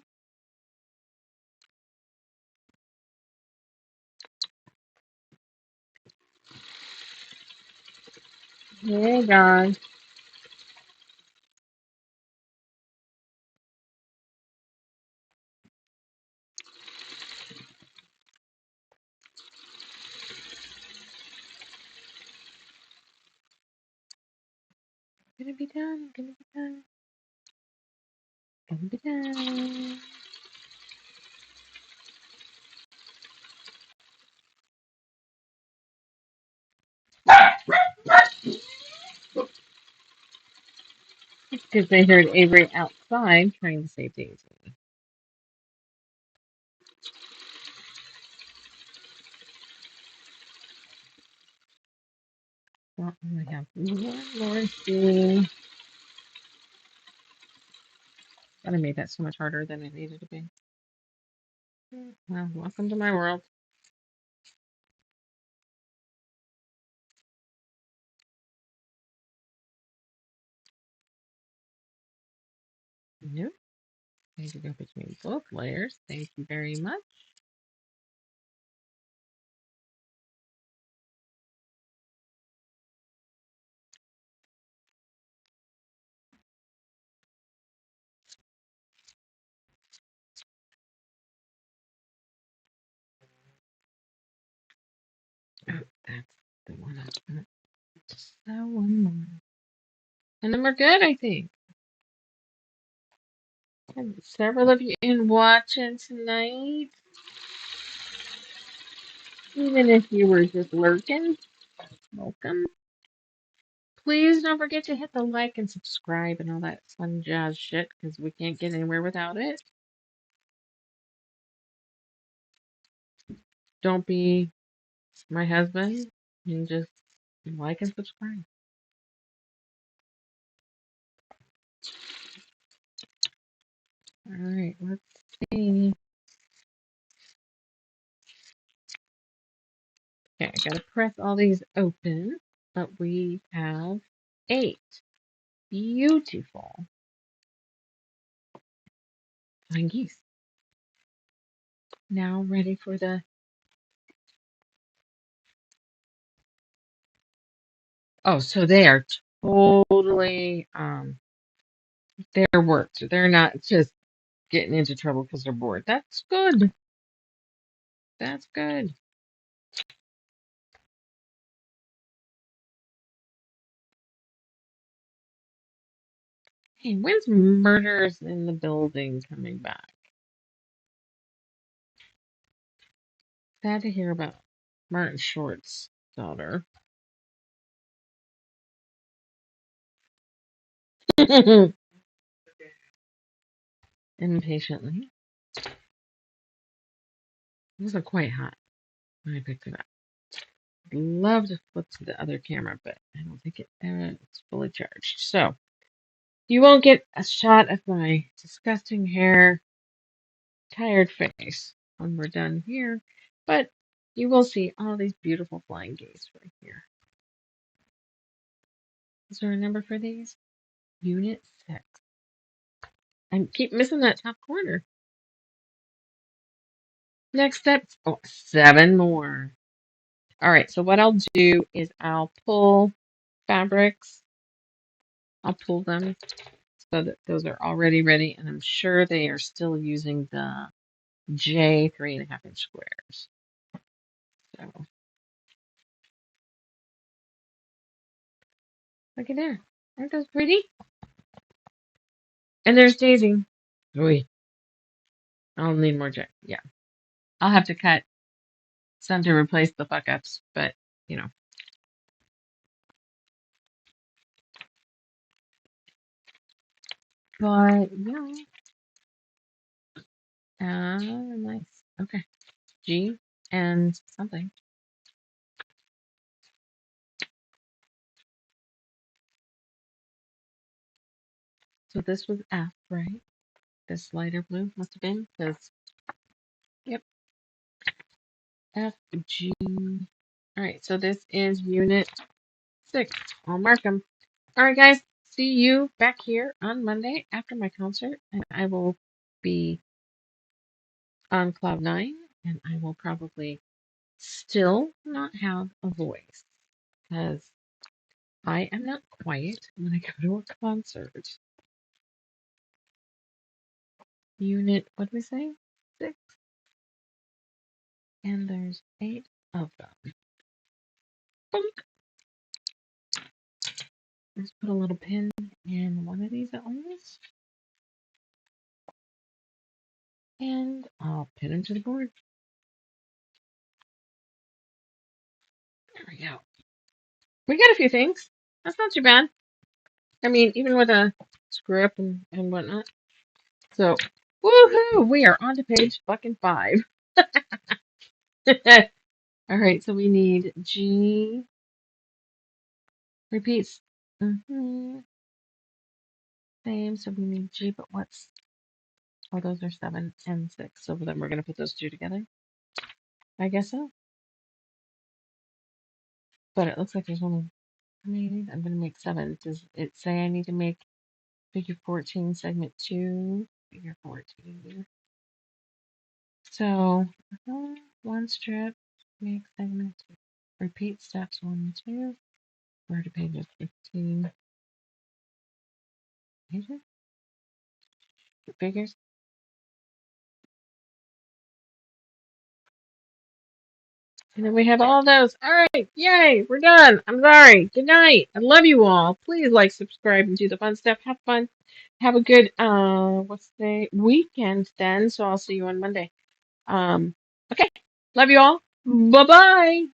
Hey, God. Gonna be done. Gonna be done. Gonna be done. Because they heard Avery outside trying to save Daisy. Well, we have one more thing. But I made that so much harder than it needed to be. Well, welcome to my world. Nope. Need to go between both layers. Thank you very much. Oh, that's the one I want. Just that one more. And then we're good, I think. And several of you in watching tonight. Even if you were just lurking, welcome. Please don't forget to hit the like and subscribe and all that fun jazz shit because we can't get anywhere without it. Don't be my husband and just like and subscribe. All right, let's see. Okay, I gotta press all these open, but we have 8 beautiful flying geese. Now ready for the. Oh, so they are totally they're worked. They're not just getting into trouble because they're bored. That's good. That's good. Hey, when's Murders in the Building coming back? Sad to hear about Martin Short's daughter. Impatiently. It wasn't quite hot when I picked it up. I'd love to flip to the other camera, but I don't think it's fully charged. So you won't get a shot of my disgusting hair, tired face when we're done here, but you will see all these beautiful flying geese right here. Is there a number for these? Unit 6. I keep missing that top corner. Next step. Oh, 7 more. All right, so what I'll do is I'll pull fabrics. I'll pull them so that those are already ready, and I'm sure they are still using the J 3.5-inch squares. So look at there. Aren't those pretty? And there's Daisy. Oy. I'll need more J. Yeah. I'll have to cut some to replace the fuck ups, but you know. But yeah. Nice. Okay. G and something. So this was F, right? This lighter blue must have been, because, yep, F, G. All right, so this is unit 6. I'll mark them. All right, guys, see you back here on Monday after my concert, and I will be on cloud 9, and I will probably still not have a voice, because I am not quiet when I go to a concert. Unit, what did we say? 6. And there's 8 of them. Boink. Let's put a little pin in one of these at least. And I'll pin them to the board. There we go. We got a few things. That's not too bad. I mean, even with a screw up and whatnot. So, woohoo! We are on to page fucking 5. All right, so we need G. Repeats. Same, so we need G, but what's... Oh, those are 7 and 6. So then we're going to put those two together. I guess so. But it looks like there's only... How many? I'm going to make 7. Does it say I need to make figure 14 segment 2? Figure 14. So, one strip, make segment 2. Repeat steps 1 and 2. We're to pages 15. Pages? Figures? And then we have all those. All right, yay, we're done. I'm sorry. Good night. I love you all. Please like, subscribe, and do the fun stuff. Have fun. Have a good what's the weekend then. So I'll see you on Monday. Okay. Love you all. Bye bye.